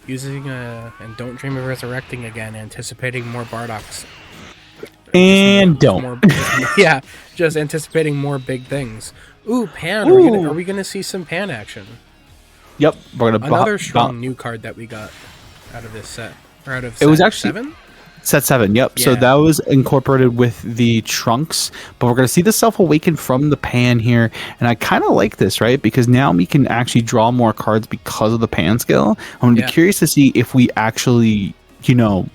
Using and don't dream of resurrecting again, anticipating more Bardocks. And don't. Yeah, just anticipating more big things. Ooh, Pan. Ooh. Are we gonna see some Pan action? Yep, we're gonna another strong new card that we got out of this set. Or out of set it was actually 7? Set 7, yep. Yeah. So that was incorporated with the Trunks, but we're going to see the Self-Awaken from the Pan here, and I kind of like this, right? Because now we can actually draw more cards because of the Pan skill. I'm going to be curious to see if we actually, you know,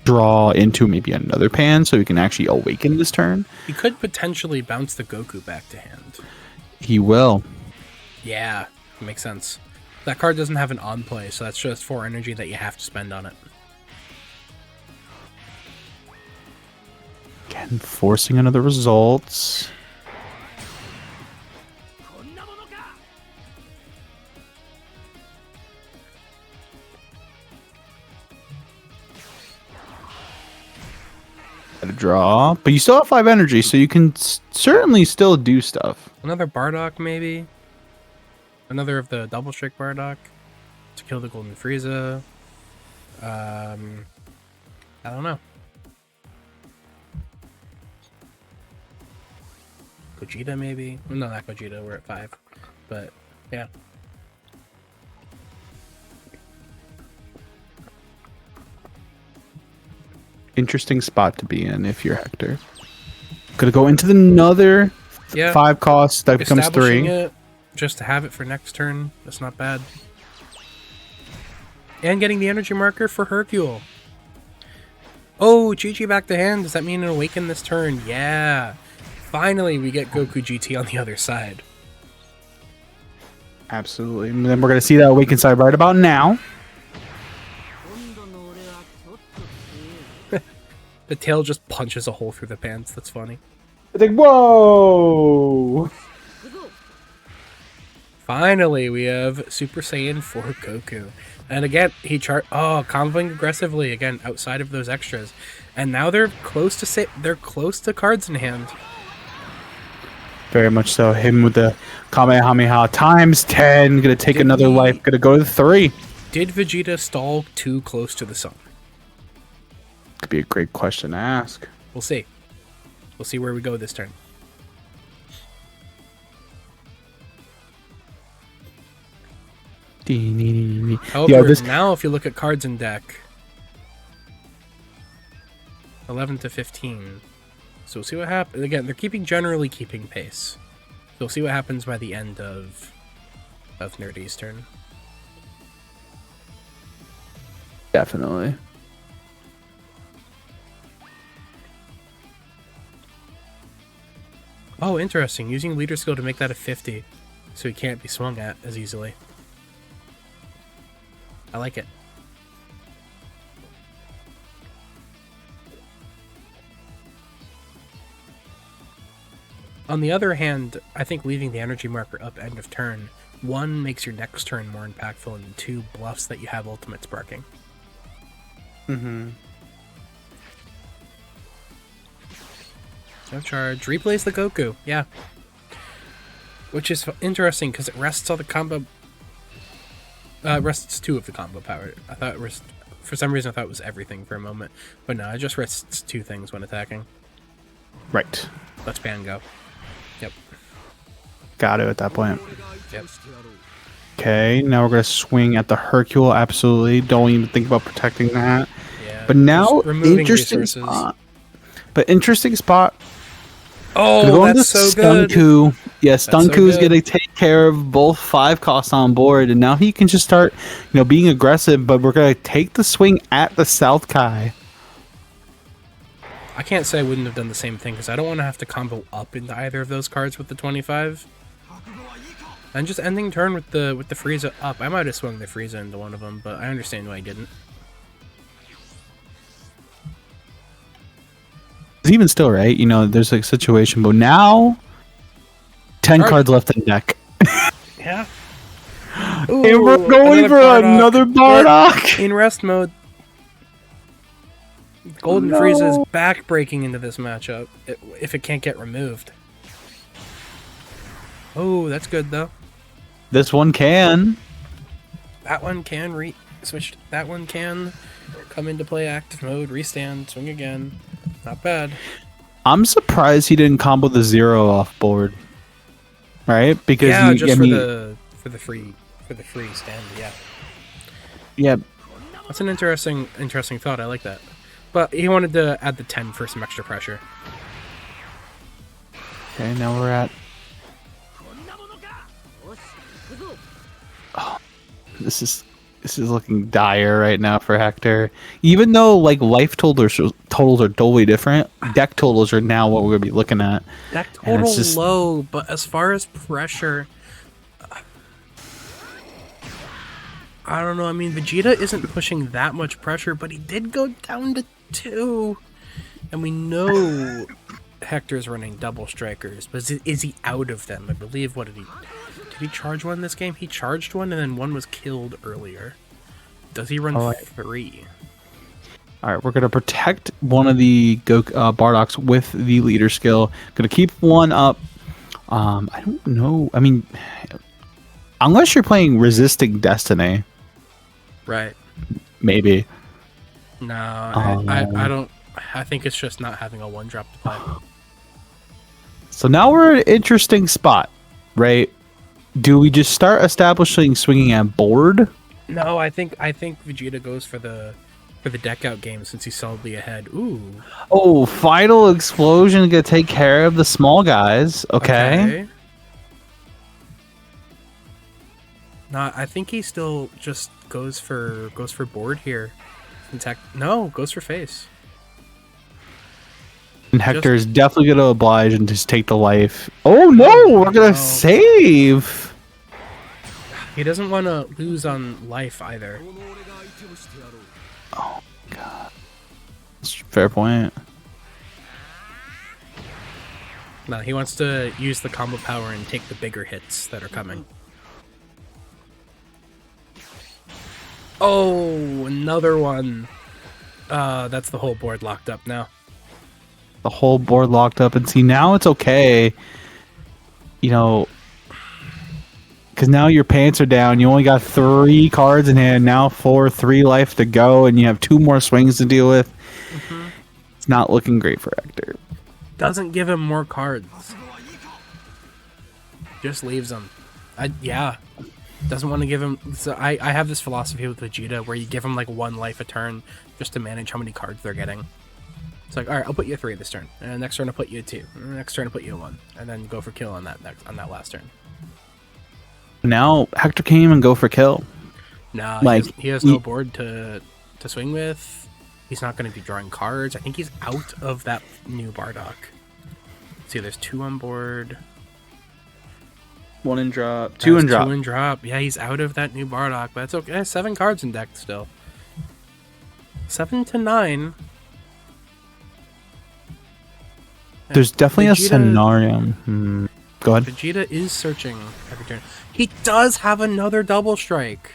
draw into maybe another Pan so we can actually awaken this turn. He could potentially bounce the Goku back to hand. He will. Yeah, makes sense. That card doesn't have an on play, so that's just 4 energy that you have to spend on it. Again, forcing another results. Got a draw, but you still have 5 energy, so you can certainly still do stuff. Another Bardock, maybe? Another of the double strike Bardock to kill the Golden Frieza. I don't know. Gogeta, maybe? Well, no, not Gogeta. We're at 5. But, yeah. Interesting spot to be in if you're Hector. Gonna go into another 5 cost. That becomes 3. It, just to have it for next turn. That's not bad. And getting the energy marker for Hercule. Oh, Chi-Chi back to hand. Does that mean it'll awaken this turn? Yeah. Finally, we get Goku GT on the other side. Absolutely. And then we're going to see that Awakened Side right about now. The tail just punches a hole through the pants. That's funny. It's like, whoa! Finally, we have Super Saiyan 4 Goku. And again, comboing aggressively again outside of those extras. And now they're close to cards in hand. Very much so. Him with the Kamehameha times 10. Gonna take another life. Gonna go to 3. Did Vegeta stall too close to the sun? Could be a great question to ask. We'll see. We'll see where we go this turn. However, now if you look at cards in deck, 11 to 15. So we'll see what happens. Again, they're generally keeping pace. So we'll see what happens by the end of Nerdy's turn. Definitely. Oh, interesting. Using leader skill to make that a 50, so he can't be swung at as easily. I like it. On the other hand, I think leaving the energy marker up end of turn, 1 makes your next turn more impactful, and 2 bluffs that you have ultimate sparking. Mm-hmm. No charge. Replays the Goku. Yeah. Which is interesting because it rests all the combo. Rests 2 of the combo power. I thought it for some reason I thought it was everything for a moment, but no, it just rests 2 things when attacking. Right. Let's ban go. Yep. Got it at that point. Yep. Okay, now we're gonna swing at the Hercule. Absolutely. Don't even think about protecting that. Yeah. But now, interesting spot. Interesting spot. Oh, that's so good. Stunku. Yeah, Stunku's gonna take care of both 5 costs on board, and now he can just start, being aggressive. But we're gonna take the swing at the South Kai. I can't say I wouldn't have done the same thing because I don't want to have to combo up into either of those cards with the 25. And just ending turn with the Frieza up. I might have swung the Frieza into one of them, but I understand why I didn't. Even still, right? There's a situation, but now 10 cards left in deck. Yeah. Ooh, and we're going for another Bardock. In rest mode. Golden Frieza is back breaking into this matchup if it can't get removed. Oh, that's good though. This one can. That one can switch. That one can come into play active mode, restand, swing again. Not bad. I'm surprised he didn't combo the 0 off board. Right? Because for the free stand, yeah. Yeah. That's an interesting thought. I like that. But he wanted to add the 10 for some extra pressure. Okay, now we're at... Oh, this is looking dire right now for Hector. Even though life totals are totally different, deck totals are now what we're gonna be looking at. Deck total low, but as far as pressure, I don't know. I mean, Vegeta isn't pushing that much pressure, but he did go down to 2, and we know Hector's running double strikers. But is he out of them? I believe. Did he charge one this game? He charged one, and then one was killed earlier. Does he run 3? All right, we're gonna protect one of the Bardocks with the leader skill. Gonna keep one up. I don't know. I mean, unless you're playing Resisting Destiny, right? Maybe. No, I don't. I think it's just not having a 1-drop to play. So now we're at an interesting spot, right? Do we just start establishing swinging at board? No, I think Vegeta goes for the deck out game since he's solidly ahead. Ooh. Oh, Final Explosion gonna take care of the small guys. Okay. No, I think he still just goes for board here. Goes for face. And Hector's definitely gonna oblige and just take the life. Oh no, we're gonna save. He doesn't want to lose on life either. Oh god, that's a fair point. No, he wants to use the combo power and take the bigger hits that are coming. Oh, another one. That's the whole board locked up now. The whole board locked up, and see now it's okay. You know, because now your pants are down. You only got 3 cards in hand now, 3 life to go, and you have 2 more swings to deal with. Mm-hmm. It's not looking great for Hector. Doesn't give him more cards. Just leaves him. Yeah. Doesn't want to give him... So I have this philosophy with Vegeta where you give him like 1 life a turn just to manage how many cards they're getting. It's like, alright, I'll put you a 3 this turn. And next turn I'll put you a 2. And next turn I'll put you a 1. And then go for kill on that last turn. Now Hector can't even go for kill. Nah, like, he has no board to swing with. He's not going to be drawing cards. I think he's out of that new Bardock. Let's see, there's 2 on board. 1 in drop, 2 in drop. 2 in drop. Yeah, he's out of that new Bardock, but it's okay. 7 cards in deck still. 7 to 9. There's definitely a scenario. Go ahead. Vegeta is searching every turn. He does have another double strike.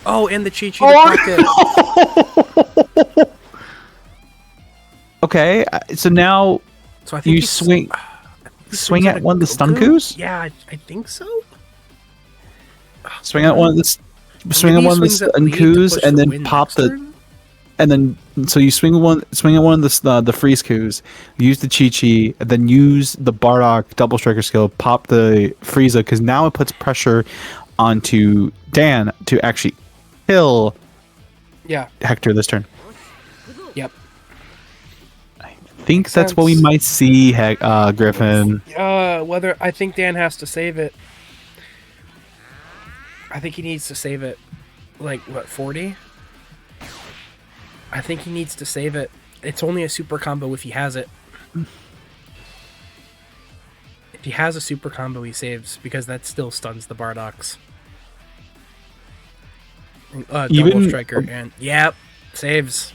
Oh, and the Chi-Chi pocket. Okay, so now So I think you swing at one of the Stunkus? Yeah, I think so. Swing at one of the Stunkus and then pop the and then so you swing at one of the freeze coups, use the Chi-Chi, and then use the Bardock double striker skill, pop the Frieza, because now it puts pressure onto Dan to actually kill Hector this turn. Yep. I think that's what we might see, Griffin. Whether I think Dan has to save it. I think he needs to save it. Like, what, 40? I think he needs to save it. It's only a super combo if he has it. If he has a super combo, he saves, because that still stuns the Bardocks. Double striker, and yep, saves.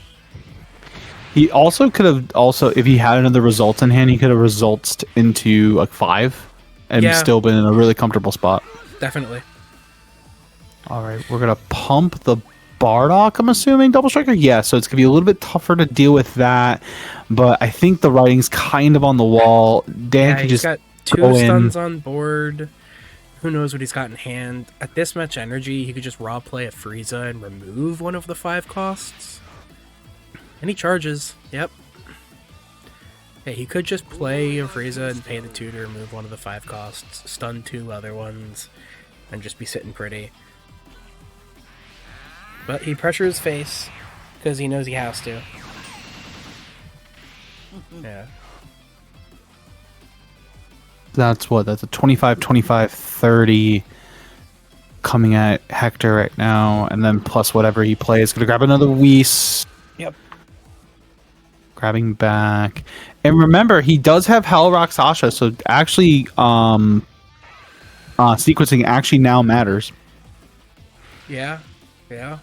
He also could have if he had another results in hand, he could have results into a 5 and still been in a really comfortable spot. Definitely. All right, we're gonna pump the Bardock, I'm assuming, double striker. Yeah, so it's gonna be a little bit tougher to deal with that, but I think the writing's kind of on the wall. Dan can just got 2 stuns on board. Who knows what he's got in hand? At this much energy, he could just raw play a Frieza and remove one of the 5 costs. And he charges. Yep. Yeah, he could just play a Frieza and pay the 2 to remove one of the 5 costs, stun 2 other ones, and just be sitting pretty. But he pressures face because he knows he has to. Yeah. That's a 25, 25, 30 coming at Hector right now, and then plus whatever he plays. Gonna grab another Whis. Yep. Grabbing back. And remember, he does have Hell Rock Sasha, so actually sequencing actually now matters. Yeah. Yeah.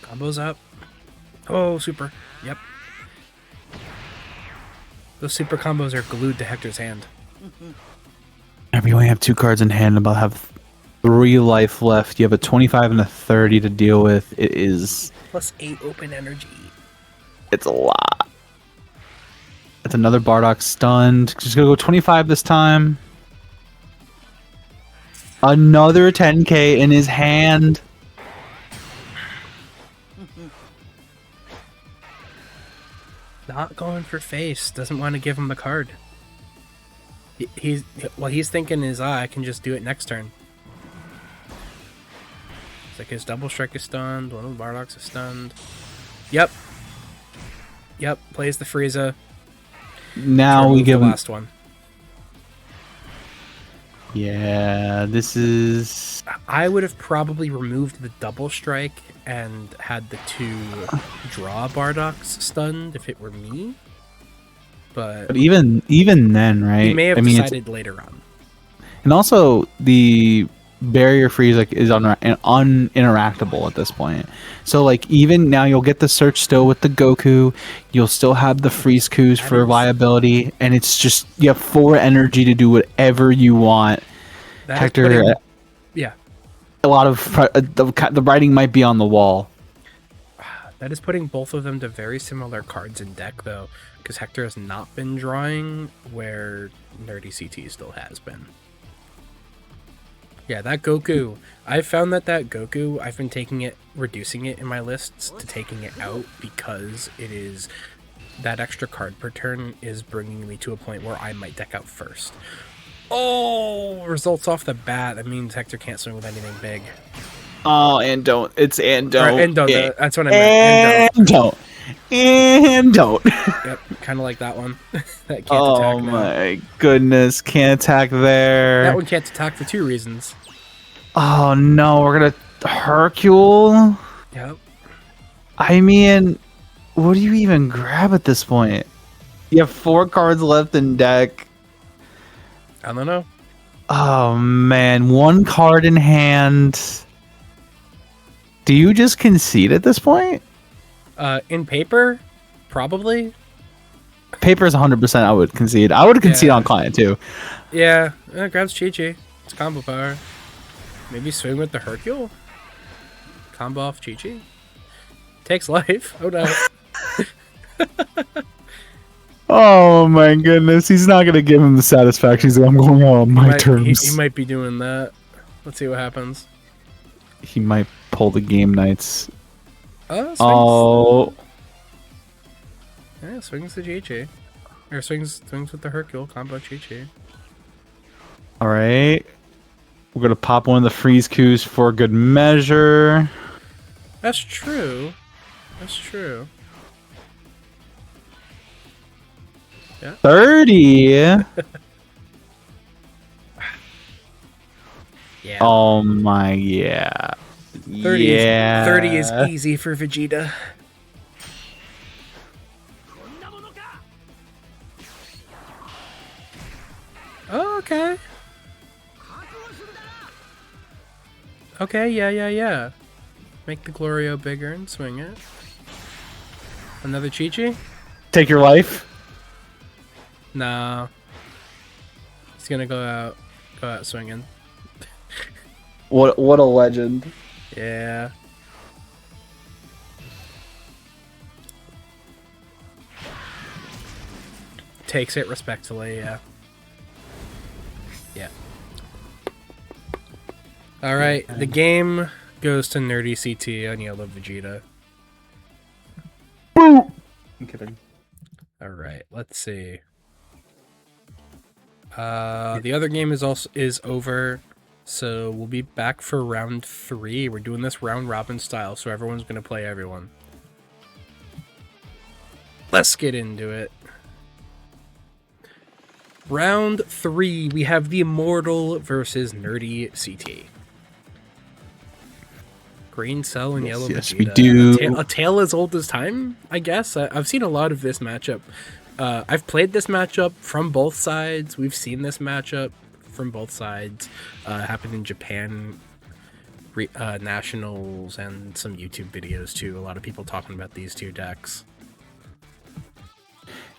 Combos up. Oh, super. Yep. Those super combos are glued to Hector's hand. If you only have 2 cards in hand, about have 3 life left. You have a 25 and a 30 to deal with. It is plus 8 open energy. It's a lot. It's another Bardock stunned. Just gonna go 25 this time. Another 10k in his hand. Not going for face. Doesn't want to give him the card. He's thinking is, I can just do it next turn. It's like his double strike is stunned. One of the Bardocks is stunned. Yep. Yep. Plays the Frieza. Now we give the him last one. Yeah, this is... I would have probably removed the double strike and had the 2 draw Bardocks stunned if it were me. But even then, right? He may have decided later on. And also the barrier freeze like is uninteractable at this point. So like even now you'll get the search still with the Goku, you'll still have the freeze Kus for viability, and it's just you have 4 energy to do whatever you want. Hector, yeah, a lot of the writing might be on the wall. That is putting both of them to very similar cards in deck, though, because Hector has not been drawing where Nerdy CT still has been. Yeah, that Goku. I've found that Goku, I've been reducing it in my lists to taking it out because it is, that extra card per turn is bringing me to a point where I might deck out first. Oh, results off the bat. That means Hector can't swing with anything big. Oh, and don't. It's and don't. And don't. That's what I meant. And don't. And don't. Yep, kind of like that one. That can't attack. Oh my goodness, can't attack there. That one can't attack for 2 reasons. Oh no, we're gonna Hercule. Yep. I mean, what do you even grab at this point? You have 4 cards left in deck. I don't know. Oh man, 1 card in hand. Do you just concede at this point? In paper, probably. Paper is 100%. I would concede. I would concede on client too. Yeah, grabs Chi-Chi. It's combo power. Maybe swing with the Hercule. Combo off Chi-Chi. Takes life. Oh no. Oh my goodness, he's not gonna give him the satisfaction. He's like, I'm going on my terms. He might be doing that. Let's see what happens. He might pull the game nights. Oh. Yeah, swings the Chi-Chi. Or swings with the Hercule, combo Chi-Chi. Alright. We're gonna pop one of the freeze Kus for good measure. That's true. That's true. Yeah. 30. Yeah. Oh my, yeah. 30 yeah. 30 is easy for Vegeta. Oh, okay. Okay, yeah. Make the Glorio bigger and swing it. Another Chi-Chi? Take your life. No. He's gonna go out swinging. What a legend. Yeah. Takes it respectfully, yeah. Yeah. Alright, the game goes to Nerdy CT on Yellow Vegeta. Boo! I'm kidding. Alright, let's see. The other game is over, so we'll be back for round 3. We're doing this round robin style, so everyone's gonna play everyone. Let's get into it. Round 3, we have the Immortal versus Nerdy CT. Green Cell and Yellow Vegeta. Yes, we do. A tale as old as time, I guess. I've seen a lot of this matchup. I've played this matchup from both sides. We've seen this matchup from both sides. Happened in Japan nationals and some YouTube videos too. A lot of people talking about these 2 decks.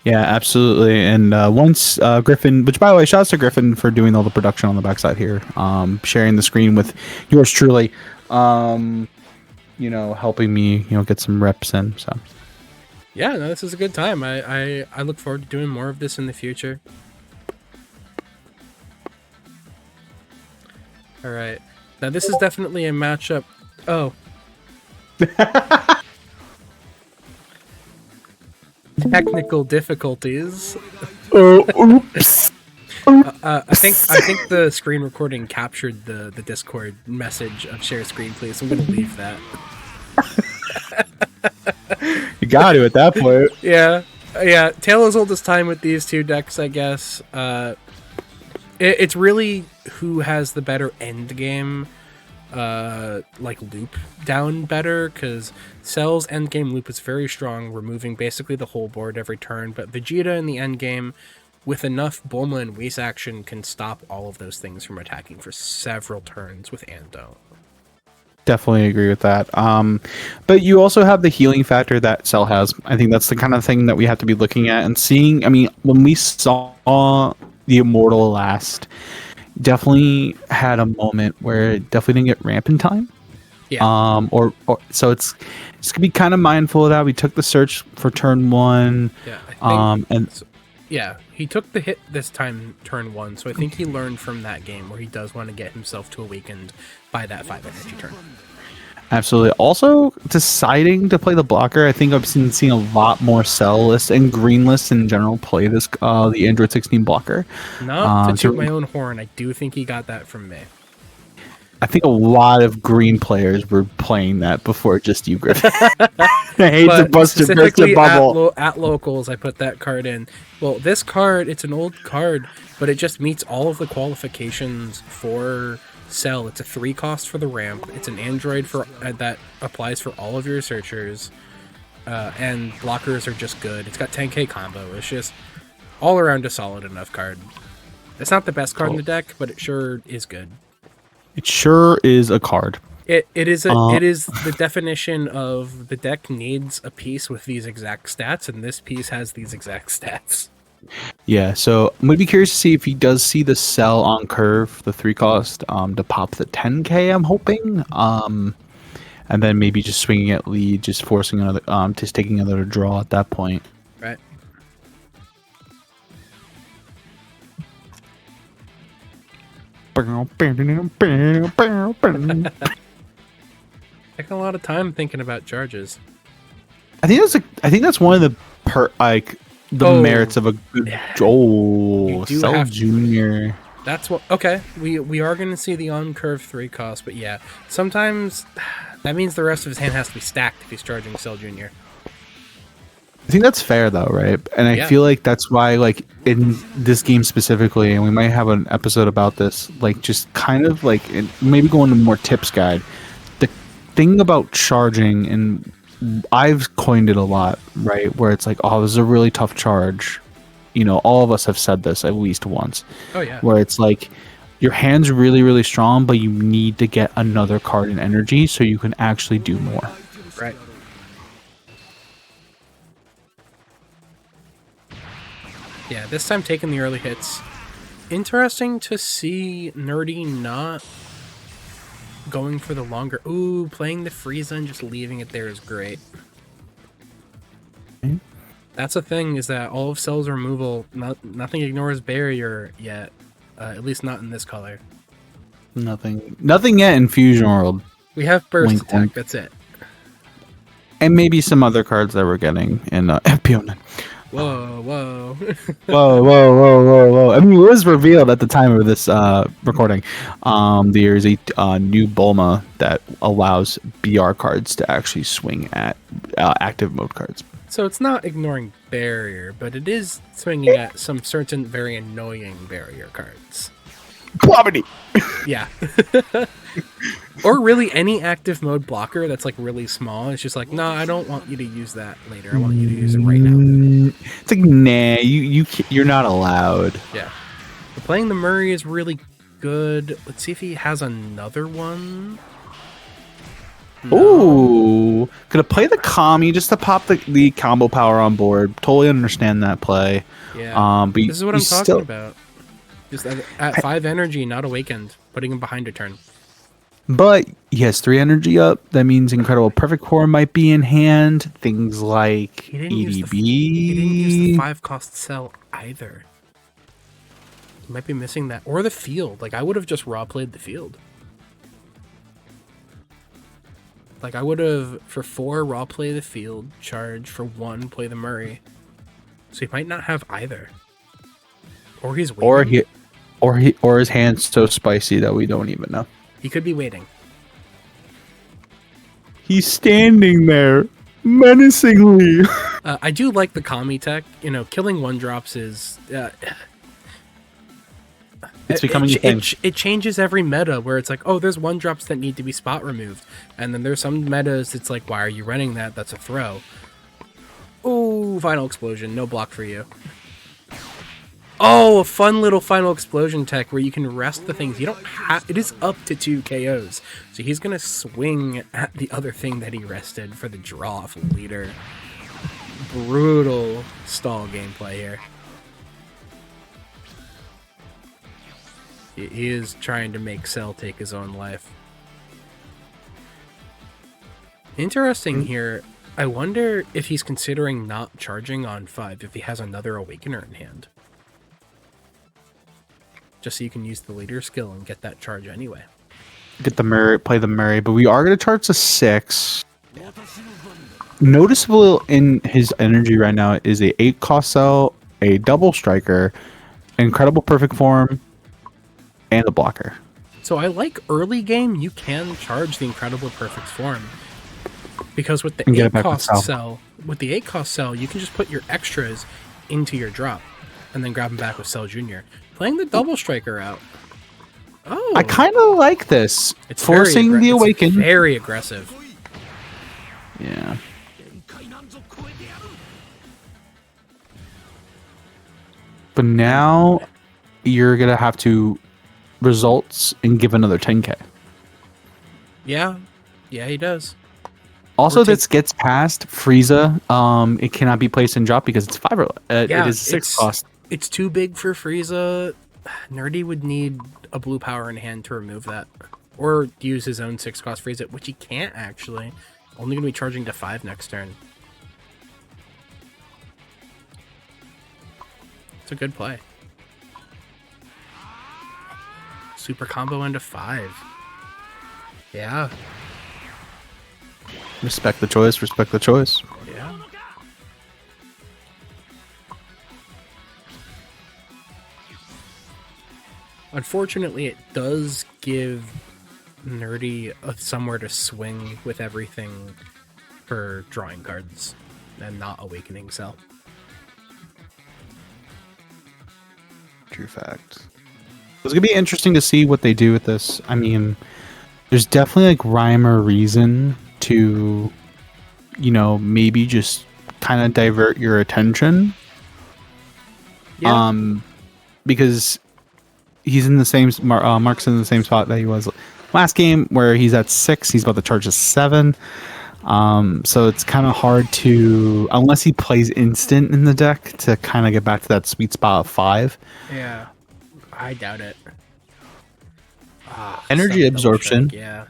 Yeah, absolutely. And once Griffin, which by the way, shouts to Griffin for doing all the production on the backside here, sharing the screen with yours truly, helping me, get some reps in. So yeah, no, this is a good time. I look forward to doing more of this in the future. All right, now this is definitely a matchup. Oh. Technical difficulties. Oops. I think the screen recording captured the Discord message of share screen, please. I'm gonna leave that. You got to at that point. Yeah. Tale as old as time with these 2 decks, I guess. It's really who has the better end game. Loop down better, because Cell's endgame loop is very strong, removing basically the whole board every turn, but Vegeta in the endgame with enough Bulma and Whis action, can stop all of those things from attacking for several turns with Ando. Definitely agree with that. But you also have the healing factor that Cell has. I think that's the kind of thing that we have to be looking at and seeing. I mean, when we saw the Immortal last, definitely had a moment where it definitely didn't get ramp in time. Yeah. Or so it's gonna be kind of mindful of that. We took the search for turn 1. Yeah. I think, and yeah, he took the hit this time turn 1, so I think he learned from that game where he does want to get himself to awakened by that 5 energy turn. Absolutely. Also, deciding to play the blocker, I think I've seen a lot more Cell lists and green lists in general play this the Android 16 blocker. Not to toot my own horn, I do think he got that from me. I think a lot of green players were playing that before just you, Griffin. I hate to bust your bubble. At locals, I put that card in. Well, this card, it's an old card, but it just meets all of the qualifications for Cell. It's a 3 cost for the ramp. It's an android for that applies for all of your searchers, and blockers are just good. It's got 10k combo. It's just all around a solid enough card. It's not the best card in the deck, but it sure is good. It sure is a card. It is the definition of the deck needs a piece with these exact stats, and this piece has these exact stats. Yeah, so I'm gonna be curious to see if he does see the Cell on curve, the 3 cost, to pop the 10k. I'm hoping, and then maybe just swinging at lead, just forcing another, just taking another draw at that point. Right. Taking a lot of time thinking about charges. I think that's one of the merits of a good Cell Junior. That's what. Okay, we are going to see the on curve 3 cost, but yeah, sometimes that means the rest of his hand has to be stacked if he's charging Cell Junior. I think that's fair though, right? And I feel like that's why, like in this game specifically, and we might have an episode about this, like just kind of like maybe go into more tips guide. The thing about charging, and I've coined it a lot, right? Where it's like, oh, this is a really tough charge. You know, all of us have said this at least once. Oh yeah. Where it's like your hand's really, really strong, but you need to get another card in energy so you can actually do more. Right. Yeah, this time taking the early hits. Interesting to see Nerdy not going for the longer... Ooh, playing the Frieza and just leaving it there is great. Mm-hmm. That's the thing, is that all of Cell's removal, nothing ignores barrier yet. At least not in this color. Nothing yet in Fusion World. We have Burst Wink, Attack, wink. that's it. And maybe some other cards that we're getting in FPO9. Whoa, whoa. whoa. I mean, it was revealed at the time of this recording. There is a new Bulma that allows BR cards to actually swing at active mode cards. So it's not ignoring barrier, but it is swinging at some certain very annoying barrier cards. Poverty! Yeah. Or really any active mode blocker that's like really small. It's just like, no, I don't want you to use that later. I want you to use it right now. It's like, nah, you're not allowed. Yeah. But playing the Murray is really good. Let's see if he has another one. No. Ooh, gonna play the Kami just to pop the combo power on board. Totally understand that play. Yeah. But this is what I'm talking about. Just at 5 energy, not awakened, putting him behind a turn. But he has 3 energy up. That means Incredible Perfect Core might be in hand. Things like EDB. He didn't use the 5 cost Cell either. He might be missing that. Or the field. Like, I would have just raw played the field. Like, I would have, for 4, raw play the field, charge, for 1, play the Murray. So he might not have either. Or he's waiting. Or his hand's so spicy that we don't even know. He could be waiting. He's standing there, menacingly. I do like the Kami tech. You know, killing 1-drops is... it's becoming a thing. It changes every meta where it's like, oh, there's 1-drops that need to be spot removed. And then there's some metas it's like, why are you running that? That's a throw. Ooh, Final Explosion. No block for you. Oh, a fun little final explosion tech where you can rest the things. You don't have. It is up to 2 KOs. So he's gonna swing at the other thing that he rested for the draw from leader. Brutal stall gameplay here. He is trying to make Cell take his own life. Interesting here. I wonder if he's considering not charging on 5 if he has another Awakener in hand. Just so you can use the leader skill and get that charge anyway. Get the Murray, play the Murray, but we are going to charge to 6. Noticeable in his energy right now is a 8 cost cell, a double striker, incredible perfect form, and a blocker. So I like early game, you can charge the incredible perfect form. Because with the 8 cost cell, you can just put your extras into your drop and then grab them back with Cell Jr. Playing the double striker out. Oh, I kind of like this. It's forcing the awaken. It's very aggressive. Yeah. But now you're gonna have to results and give another 10k. Yeah, he does. Also, this gets past Frieza. It cannot be placed in drop because it's 5. It is 6 cost. It's too big for Frieza. Nerdy would need a blue power in hand to remove that. Or use his own 6 cost Frieza, which he can't actually. Only going to be charging to 5 next turn. It's a good play. Super combo into 5. Yeah. Respect the choice, respect the choice. Yeah. Unfortunately, it does give Nerdy somewhere to swing with everything for drawing cards and not Awakening Cell. True fact. It's gonna be interesting to see what they do with this. I mean, there's definitely like rhyme or reason to, you know, maybe just kind of divert your attention. Yeah. Because he's in the same Mark's in the same spot that he was last game, where he's at 6. He's about to charge to 7. So it's kind of hard to, unless he plays instant in the deck, to kind of get back to that sweet spot of 5. Yeah. I doubt it. Energy absorption. Yeah.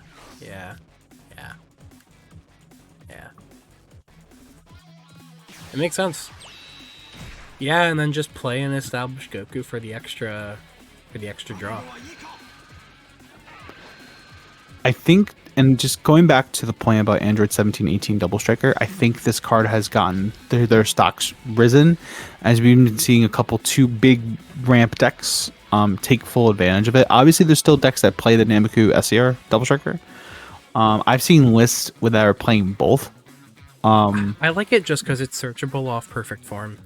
It makes sense. Yeah, and then just play an established Goku for the extra draw. I think, and just going back to the point about Android 1718 Double Striker, I think this card has gotten their stocks risen, as we've been seeing a couple 2 big ramp decks take full advantage of it. Obviously, there's still decks that play the Nameku SER Double Striker. I've seen lists where they're playing both. I like it just because it's searchable off perfect form.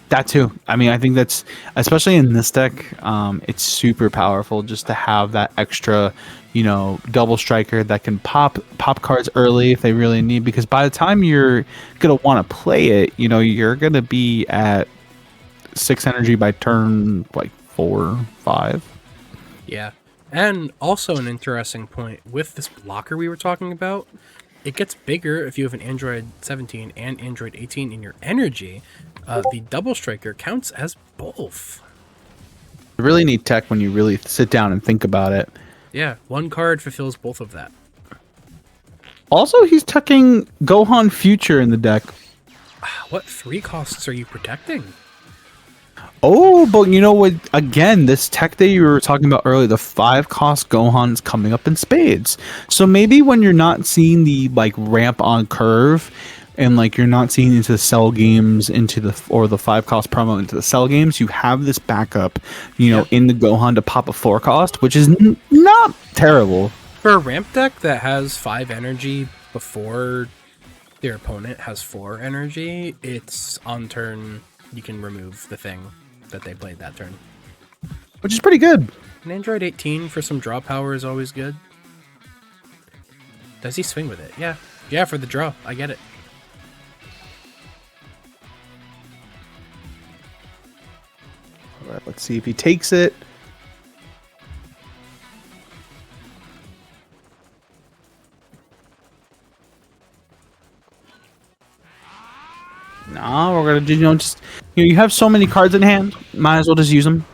That too. I mean, I think that's, especially in this deck, it's super powerful just to have that extra, you know, double striker that can pop cards early if they really need. Because by the time you're gonna want to play it, you know, you're gonna be at 6 energy by turn like 4, 5. Yeah, and also an interesting point with this blocker we were talking about. It gets bigger if you have an Android 17 and Android 18 in your energy. The double striker counts as both. You really need tech when you really sit down and think about it. Yeah, one card fulfills both of that. Also, he's tucking Gohan Future in the deck. What 3 costs are you protecting? Oh, but you know what? Again, this tech that you were talking about earlier, the 5 cost Gohan is coming up in spades. So maybe when you're not seeing the like ramp on curve, and like you're not seeing into the Cell games into the 5 cost promo into the Cell games, you have this backup, you know, in the Gohan to pop a 4 cost, which is not terrible for a ramp deck that has 5 energy before their opponent has 4 energy. It's on turn. You can remove the thing that they played that turn, which is pretty good. An Android 18 for some draw power is always good. Does he swing with it? Yeah, for the draw. I get it. Let's see if he takes it. No, we're gonna just you have so many cards in hand. Might as well just use them.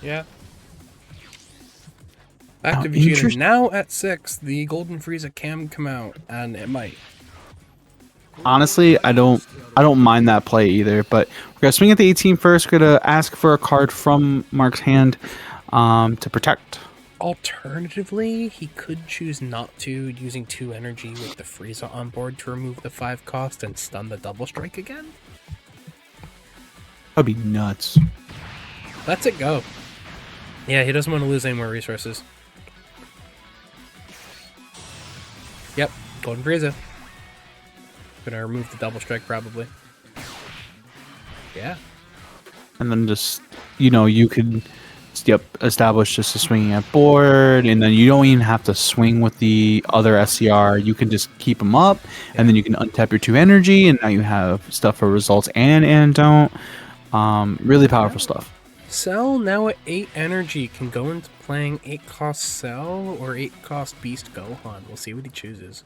Yeah. Back to Now, Vegeta. Now at 6, the Golden Frieza can come out, and it might. Honestly, I don't mind that play either. But we're gonna swing at the 18 first. We're gonna ask for a card from Mark's hand to protect. Alternatively, he could choose not to, using 2 energy with the Frieza on board to remove the 5 cost and stun the double strike again. That'd be nuts. Let's it go. Yeah, he doesn't want to lose any more resources. Yep, Golden Frieza. Gonna remove the double strike probably. Yeah. And then just you could establish just a swinging at board, and then you don't even have to swing with the other SCR. You can just keep them up, and then you can untap your 2 energy, and now you have stuff for results and don't. Really powerful stuff. Cell now at 8 energy can go into playing 8 cost Cell or 8 cost Beast Gohan. We'll see what he chooses.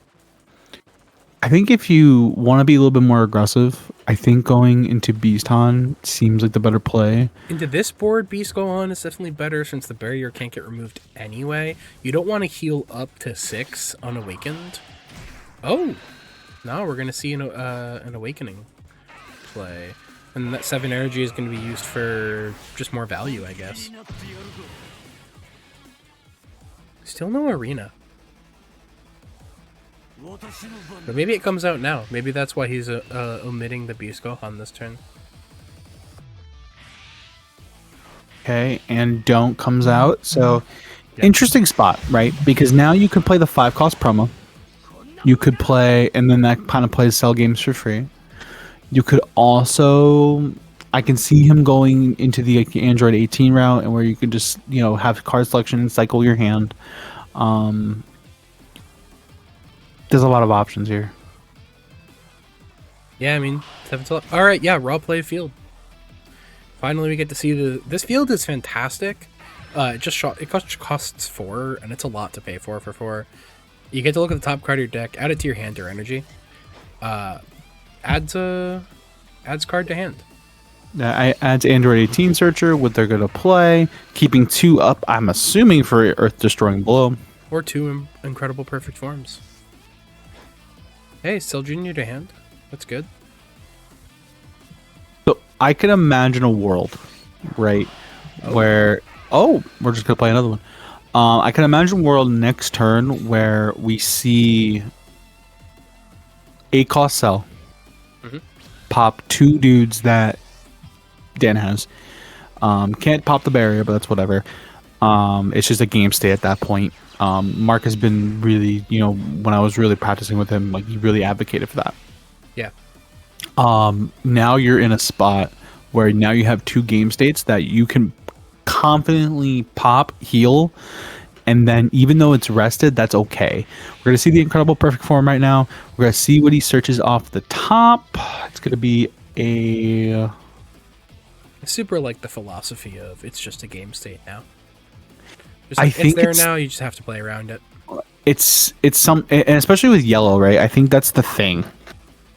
I think if you want to be a little bit more aggressive, I think going into Beast Han seems like the better play. Into this board, Beast Gohan is definitely better since the barrier can't get removed anyway. You don't want to heal up to 6 unawakened. Oh! Now we're going to see an awakening play. And that 7 energy is going to be used for just more value, I guess. Still no arena. But maybe it comes out now. Maybe that's why he's omitting the Beast Gohan this turn. Okay, and Don't comes out. So, interesting spot, right? Because now you could play the 5 cost promo. You could play, and then that kind of plays Cell games for free. You could also, I can see him going into the Android 18 route, and where you could just have card selection and cycle your hand. There's a lot of options here. Yeah, I mean, 7 to 11. All right, yeah, raw play field. Finally, we get to see this field is fantastic. It costs 4, and it's a lot to pay for 4. You get to look at the top card of your deck, add it to your hand or energy. Adds card to hand. Adds Android 18 searcher, what they're gonna play, keeping 2 up. I'm assuming for Earth Destroying Blow, or 2 incredible perfect forms. Hey, still Junior to hand. That's good. So I can imagine a world, right, where we're just gonna play another one. I can imagine a world next turn where we see a cost Cell pop 2 dudes that Dan has. Can't pop the barrier, but that's whatever. It's just a game state at that point. Mark has been really, when I was really practicing with him, like he really advocated for that. Yeah. Now you're in a spot where now you have 2 game states that you can confidently pop, heal, and then even though it's rested, that's okay. We're going to see the incredible perfect form right now. We're going to see what he searches off the top. It's going to be a... I super like the philosophy of it's just a game state now. Like, it's there now, you just have to play around it. It's some, and especially with yellow, right? I think that's the thing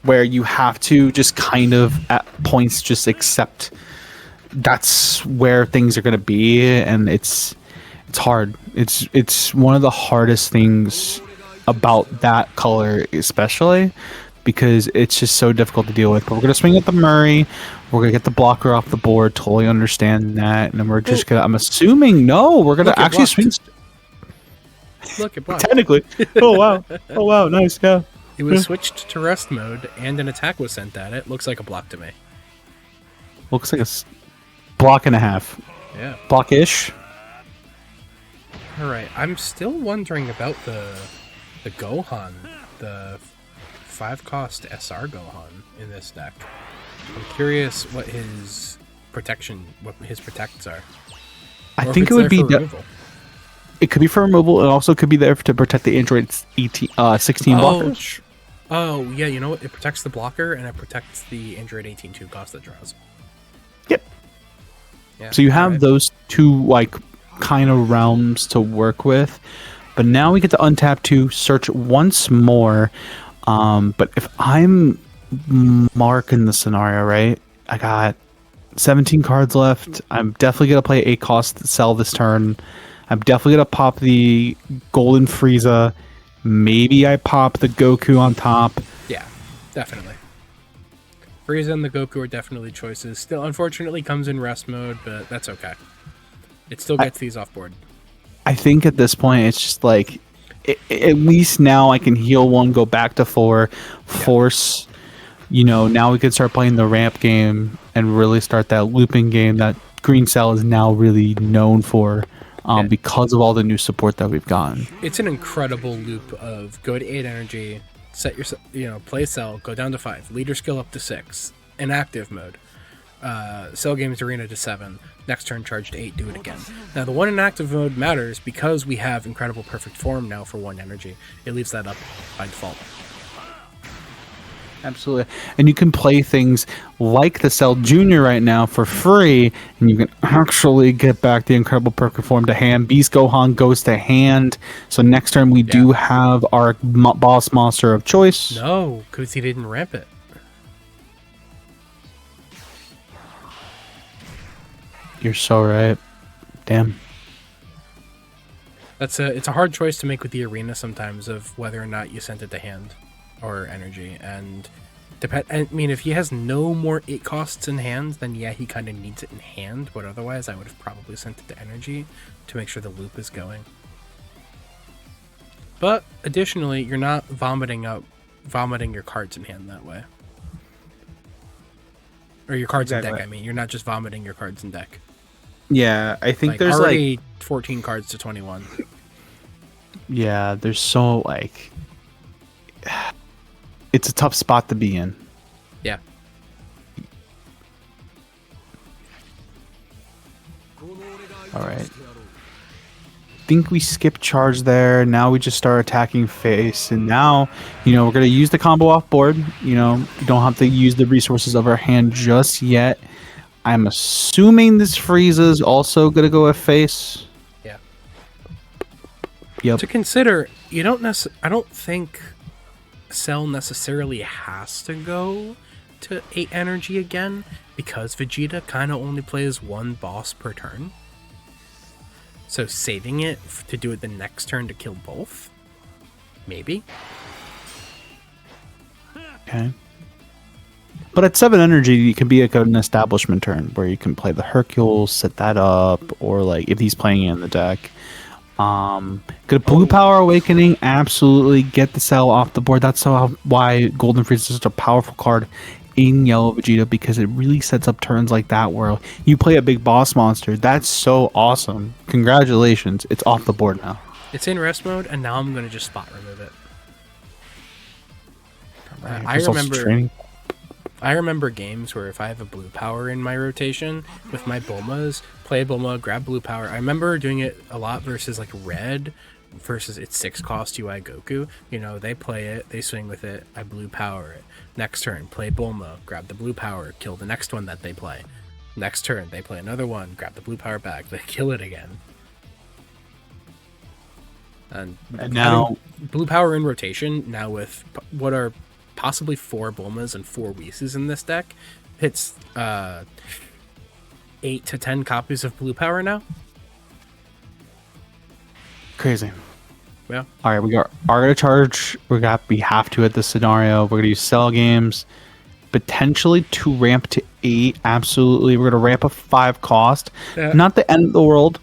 where you have to just kind of at points just accept that's where things are going to be, and it's hard. It's one of the hardest things about that color, especially because it's just so difficult to deal with. But we're gonna swing at the Murray. We're gonna get the blocker off the board. Totally understand that, and then we're just gonna. I'm assuming we're gonna actually swing. Look, it blocked. Technically. Oh wow. Oh wow. Nice. Yeah. It was switched to rest mode, and an attack was sent at it. Looks like a block to me. Looks like a block and a half. Yeah. Block-ish. All right. I'm still wondering about the Gohan, the 5-cost SR Gohan in this deck. I'm curious what his protects are. I think it would be it could be for removal. It also could be there to protect the Android 16 blockers. Oh, yeah, you know what? It protects the blocker and it protects the Android 18 2 cost that draws. Yep. Yeah. So you have Alright. those two like kind of realms to work with. But now we get to untap to search once more. But if I'm marking the scenario right, I got 17 cards left. I'm definitely gonna play a cost sell this turn. I'm definitely gonna pop the Golden Frieza. Maybe I pop the Goku on top. Yeah, definitely. Frieza and the Goku are definitely choices. Still, unfortunately, comes in rest mode, but that's okay. It still gets these off board. I think at this point it's just like at least now I can heal one, go back to 4, force. You know, now we can start playing the ramp game and really start that looping game that Green Cell is now really known for. Because of all the new support that we've gotten. It's an incredible loop of go to 8 energy, set your, play Cell, go down to 5, leader skill up to 6, inactive mode, Cell Games Arena to 7, next turn charge to 8, do it again. Now the one inactive mode matters because we have incredible perfect form now for 1 energy. It leaves that up by default. Absolutely. And you can play things like the Cell Junior right now for free, and you can actually get back the incredible perfect form to hand. Beast Gohan goes to hand. So next turn we do have our boss monster of choice. No, because he didn't ramp it. You're so right. Damn. It's a hard choice to make with the arena sometimes of whether or not you sent it to hand or energy, and I mean, if he has no more 8 costs in hand, then yeah, he kind of needs it in hand, but otherwise I would have probably sent it to energy to make sure the loop is going. But additionally, you're not vomiting your cards in hand that way. Or your cards in deck, I mean. You're not just vomiting your cards in deck. Yeah, I think there's already 14 cards to 21. Yeah, there's so like it's a tough spot to be in. Yeah. All right. Think we skip charge there. Now we just start attacking face, and now we're gonna use the combo off board. You don't have to use the resources of our hand just yet. I'm assuming this Frieza's also gonna go with face. Yeah. Yep. To consider, I don't think Cell necessarily has to go to 8 energy again, because Vegeta kind of only plays 1 boss per turn. So saving it to do it the next turn to kill both? Maybe. Okay. But at 7 energy, it can be like an establishment turn where you can play the Hercules, set that up, or like if he's playing it in the deck. Good Blue Power Awakening, absolutely get the Cell off the board. That's why Golden Frieza is such a powerful card in Yellow Vegeta, because it really sets up turns like that where you play a big boss monster. That's so awesome. Congratulations, it's off the board now. It's in rest mode, and now I'm going to just spot remove it. Right, I remember games where if I have a blue power in my rotation with my Bulmas, play Bulma, grab blue power. I remember doing it a lot versus like red versus its 6 cost UI Goku. They play it, they swing with it, I blue power it. Next turn, play Bulma, grab the blue power, kill the next one that they play. Next turn, they play another one, grab the blue power back, they kill it again. And now blue power in rotation, now with what are possibly 4 Bulmas and 4 Whis in this deck, hits 8 to 10 copies of blue power now. Crazy. Yeah. All right, we are gonna charge. We have to at this scenario. We're gonna use Cell Games, potentially to ramp to 8. Absolutely, we're gonna ramp a 5 cost. Not the end of the world.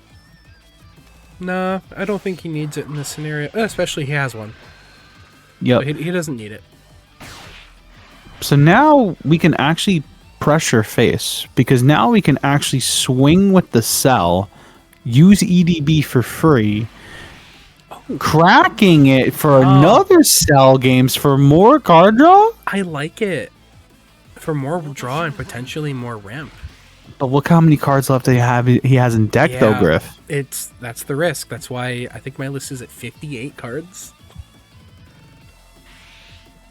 Nah, I don't think he needs it in this scenario. Especially he has one. Yep. He doesn't need it. So now we can actually pressure face, because now we can actually swing with the Cell, use EDB for free, cracking it for another Cell Games for more card draw. I like it for more draw and potentially more ramp. But look how many cards left he has in deck though, Griff. That's the risk. That's why I think my list is at 58 cards.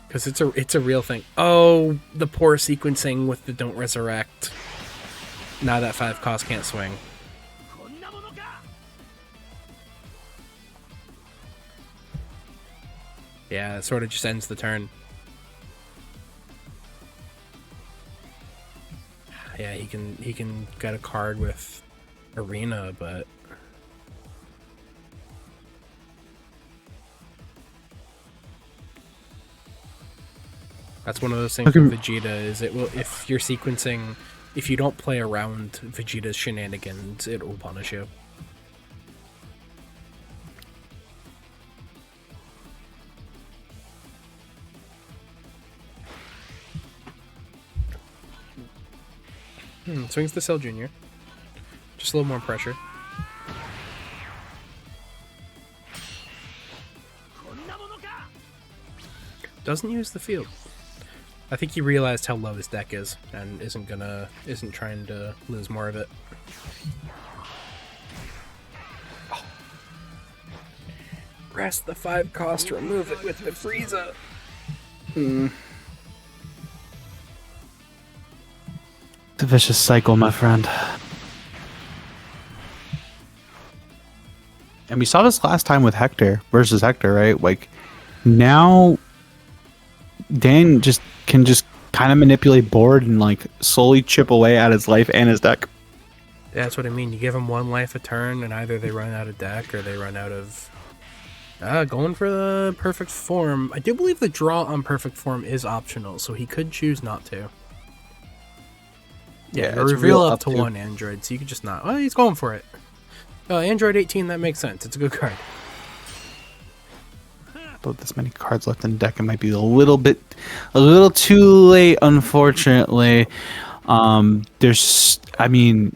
Because it's a real thing. Oh, the poor sequencing with the don't resurrect. Now that 5 cost can't swing. Yeah, it sort of just ends the turn. Yeah, he can get a card with Arena, but that's one of those things with Vegeta is it will, if you're sequencing, if you don't play around Vegeta's shenanigans, it will punish you. Swings the Cell Jr. Just a little more pressure. Doesn't use the field. I think he realized how low his deck is and isn't trying to lose more of it. Oh. Press the 5 cost, remove it with the Frieza. It's a vicious cycle, my friend. And we saw this last time with Hector versus Hector, right? Like, now Dan can kind of manipulate board and like slowly chip away at his life and his deck. Yeah, that's what I mean. You give them 1 life a turn, and either they run out of deck or they run out of... going for the perfect form. I do believe the draw on perfect form is optional, so he could choose not to. Yeah, reveal up to 1 android, so you could just not... Oh, he's going for it. Android 18, that makes sense. It's a good card. But this many cards left in the deck, it might be a little too late, unfortunately. I mean,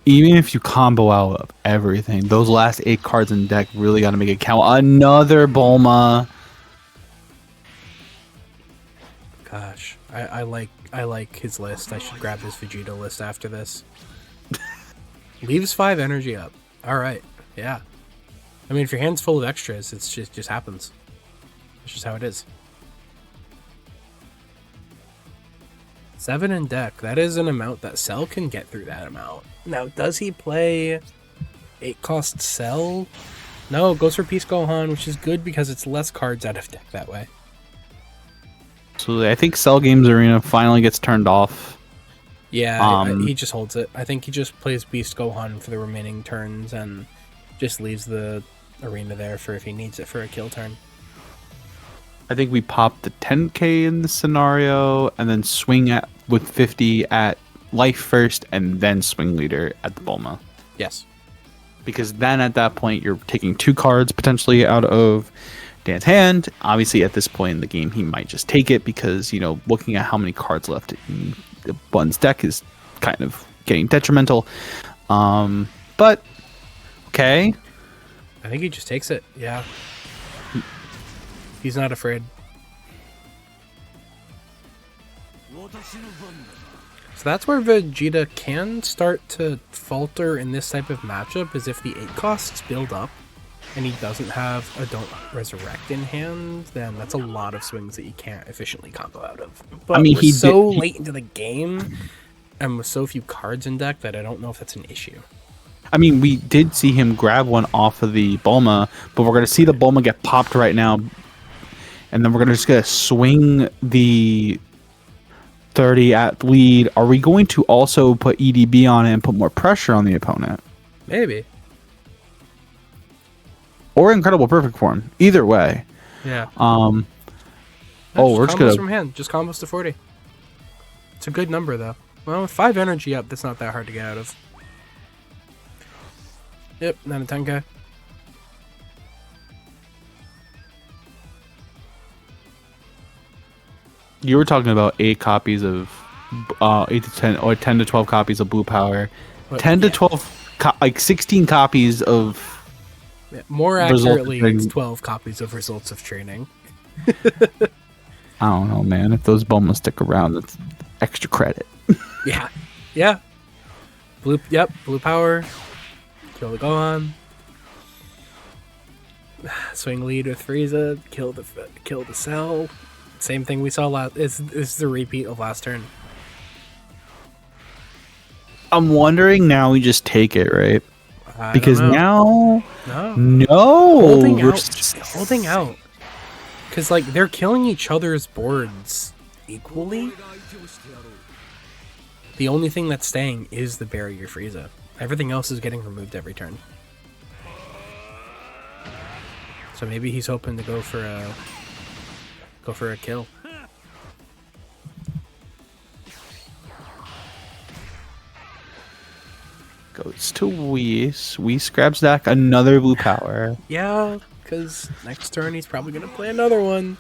even if you combo out of everything, those last 8 cards in the deck really got to make it count. Another Bulma. Gosh, I like his list. I should grab his Vegeta list after this. Leaves 5 energy up. All right, yeah. I mean, if your hand's full of extras, it just happens. It's just how it is. 7 in deck. That is an amount that Cell can get through that amount. Now, does he play 8 cost Cell? No, goes for Peace Gohan, which is good because it's less cards out of deck that way. So I think Cell Games Arena finally gets turned off. Yeah, he just holds it. I think he just plays Beast Gohan for the remaining turns and just leaves the arena there for if he needs it for a kill turn. I think we pop the 10k in the scenario and then swing with 50 at life first and then swing leader at the Bulma. Yes. Because then at that point you're taking 2 cards potentially out of Dan's hand. Obviously at this point in the game he might just take it because, looking at how many cards left in one's deck is kind of getting detrimental. But okay. I think he just takes it. Yeah. He's not afraid. So that's where Vegeta can start to falter in this type of matchup, is if the 8 costs build up and he doesn't have a Don't Resurrect in hand, then that's a lot of swings that you can't efficiently combo out of. But I mean, he's so late into the game and with so few cards in deck that I don't know if that's an issue. I mean, we did see him grab one off of the Bulma, but we're going to see the Bulma get popped right now. And then we're just going to swing the 30 at lead. Are we going to also put EDB on it and put more pressure on the opponent? Maybe. Or Incredible Perfect Form. Either way. Yeah. We're just going to... from hand. Just combos to 40. It's a good number, though. Well, with 5 energy up, that's not that hard to get out of. Yep, 9 to 10k. You were talking about 8 copies of 8 to 10 or 10 to 12 copies of Blue Power. 10 to 12 16 copies of more accurately, it's 12 copies of Results of Training. I don't know, man. If those Bulmas stick around, that's extra credit. Yeah. Blue Power. Kill the Gohan. Swing lead with Frieza. Kill the Cell. Same thing we saw last. This is the repeat of last turn. I'm wondering now we just take it, right? I Because don't know. now, No. no, Holding we're out. Just holding out. Because, like, they're killing each other's boards equally. The only thing that's staying is the Barrier Frieza. Everything else is getting removed every turn. So maybe he's hoping to go for a kill. goes to Whis. Whis grabs back another blue power. Yeah, because next turn he's probably gonna play another one.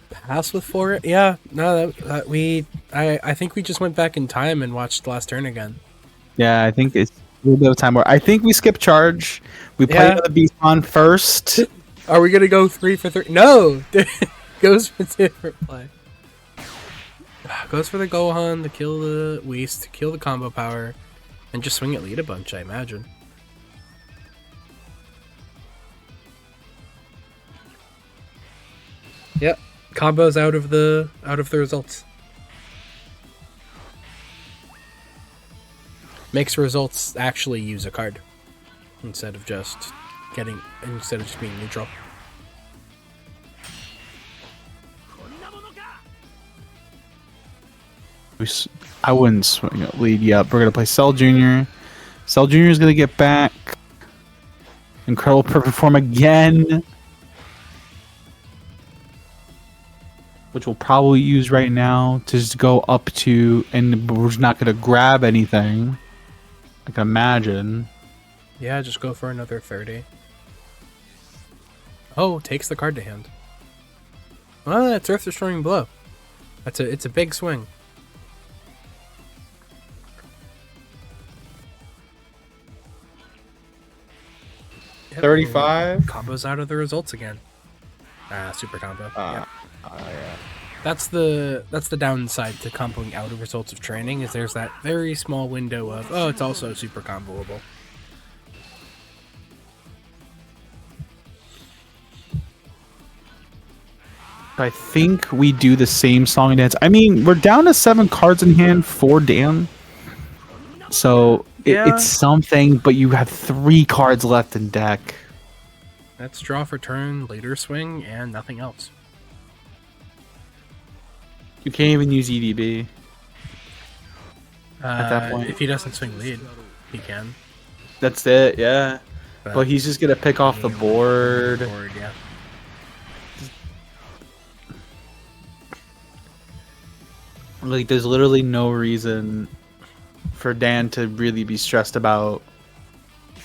Pass with 4. Yeah, no, I think we just went back in time and watched the last turn again. Yeah, I think it's a little bit of time where I think we skip charge. We play Yeah. another beast on first. Are we gonna go 3 for 3? No, goes for different play. Goes for the Gohan to kill the Whis, to kill the combo power, and just swing at lead a bunch, I imagine. Yep, combo's out of the results. Makes results actually use a card instead of just being neutral. I wouldn't swing at lead yet. We're gonna play Cell Jr. Cell Jr. is gonna get back. Incredible perfect form again, which we'll probably use right now to just go up to, and we're just not gonna grab anything. I can imagine. Yeah, just go for another 30. Oh, takes the card to hand. Well, that's Earth Destroying Blow. It's a big swing. Yep. 35. Combos out of the results again. Super combo. Yep. Yeah. That's the downside to comboing out of results of training, is there's that very small window of, oh, it's also super comboable. I think we do the same song and dance. I mean, we're down to 7 cards in hand for Dan. So Yeah. it's something, but you have 3 cards left in deck. That's draw for turn, later swing, and nothing else. You can't even use EDB. At that point. if he doesn't swing lead, he can. That's it, yeah. But he's just going to pick off the board. Yeah. Like, there's literally no reason for Dan to really be stressed about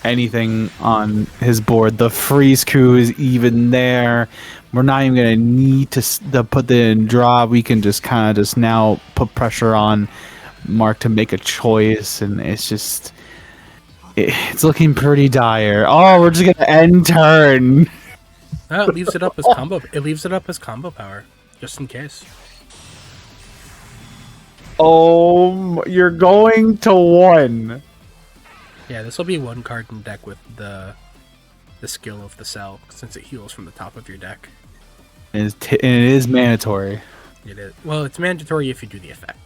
anything on his board. The freeze coup is even there. We're not even going to need to put the in draw. We can just kind of just now put pressure on Mark to make a choice, and it's just... It's looking pretty dire. Oh, we're just going to end turn. It leaves it up as combo. It leaves it up as combo power, just in case. Oh, you're going to 1. Yeah, this will be 1 card in deck with the skill of the cell, since it heals from the top of your deck. And it is mandatory. It is. Well, it's mandatory if you do the effect.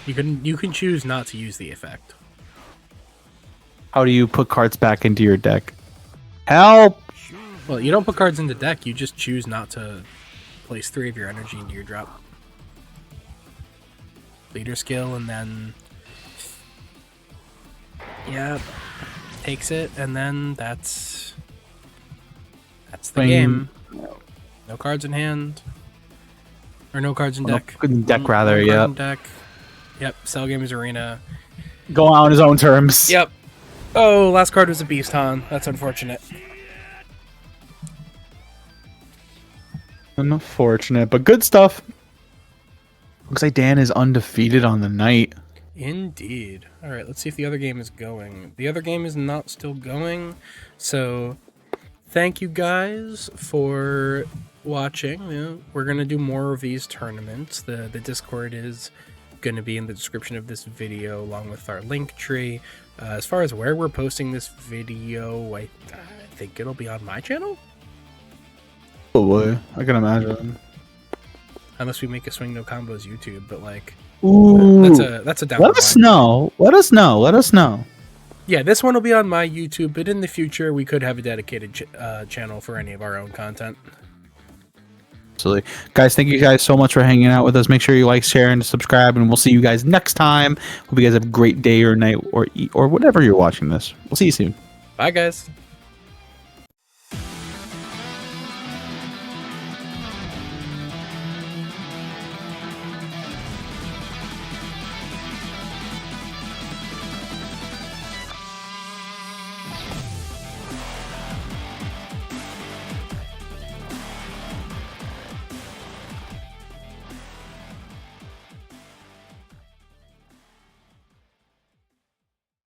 You can choose not to use the effect. How do you put cards back into your deck? Help! Well, you don't put cards in the deck. You just choose not to place 3 of your energy into your drop. Leader skill, and then yeah, takes it, and then that's the game. No cards in hand, or no cards in deck. In deck, rather, No card yeah. in deck. Yep. Cell Games Arena. Go on his own terms. Yep. Oh, last card was a Beast Han. That's unfortunate. Unfortunate, but good stuff. Looks like Dan is undefeated on the night. Indeed. All right, let's see if the other game is going. The other game is not still going. So, thank you guys for watching. We're going to do more of these tournaments. The Discord is going to be in the description of this video, along with our link tree. As far as where we're posting this video, I think it'll be on my channel. Oh boy, I can imagine. Unless we make a Swing No Combos YouTube, but like, Ooh, That's a down let the us line. know. Let us know. Let us know. Yeah, this one will be on my YouTube, but in the future we could have a dedicated channel for any of our own content. Absolutely. Guys, thank you guys so much for hanging out with us. Make sure you like, share, and subscribe, and we'll see you guys next time. Hope you guys have a great day or night or whatever you're watching this. We'll see you soon. Bye, guys.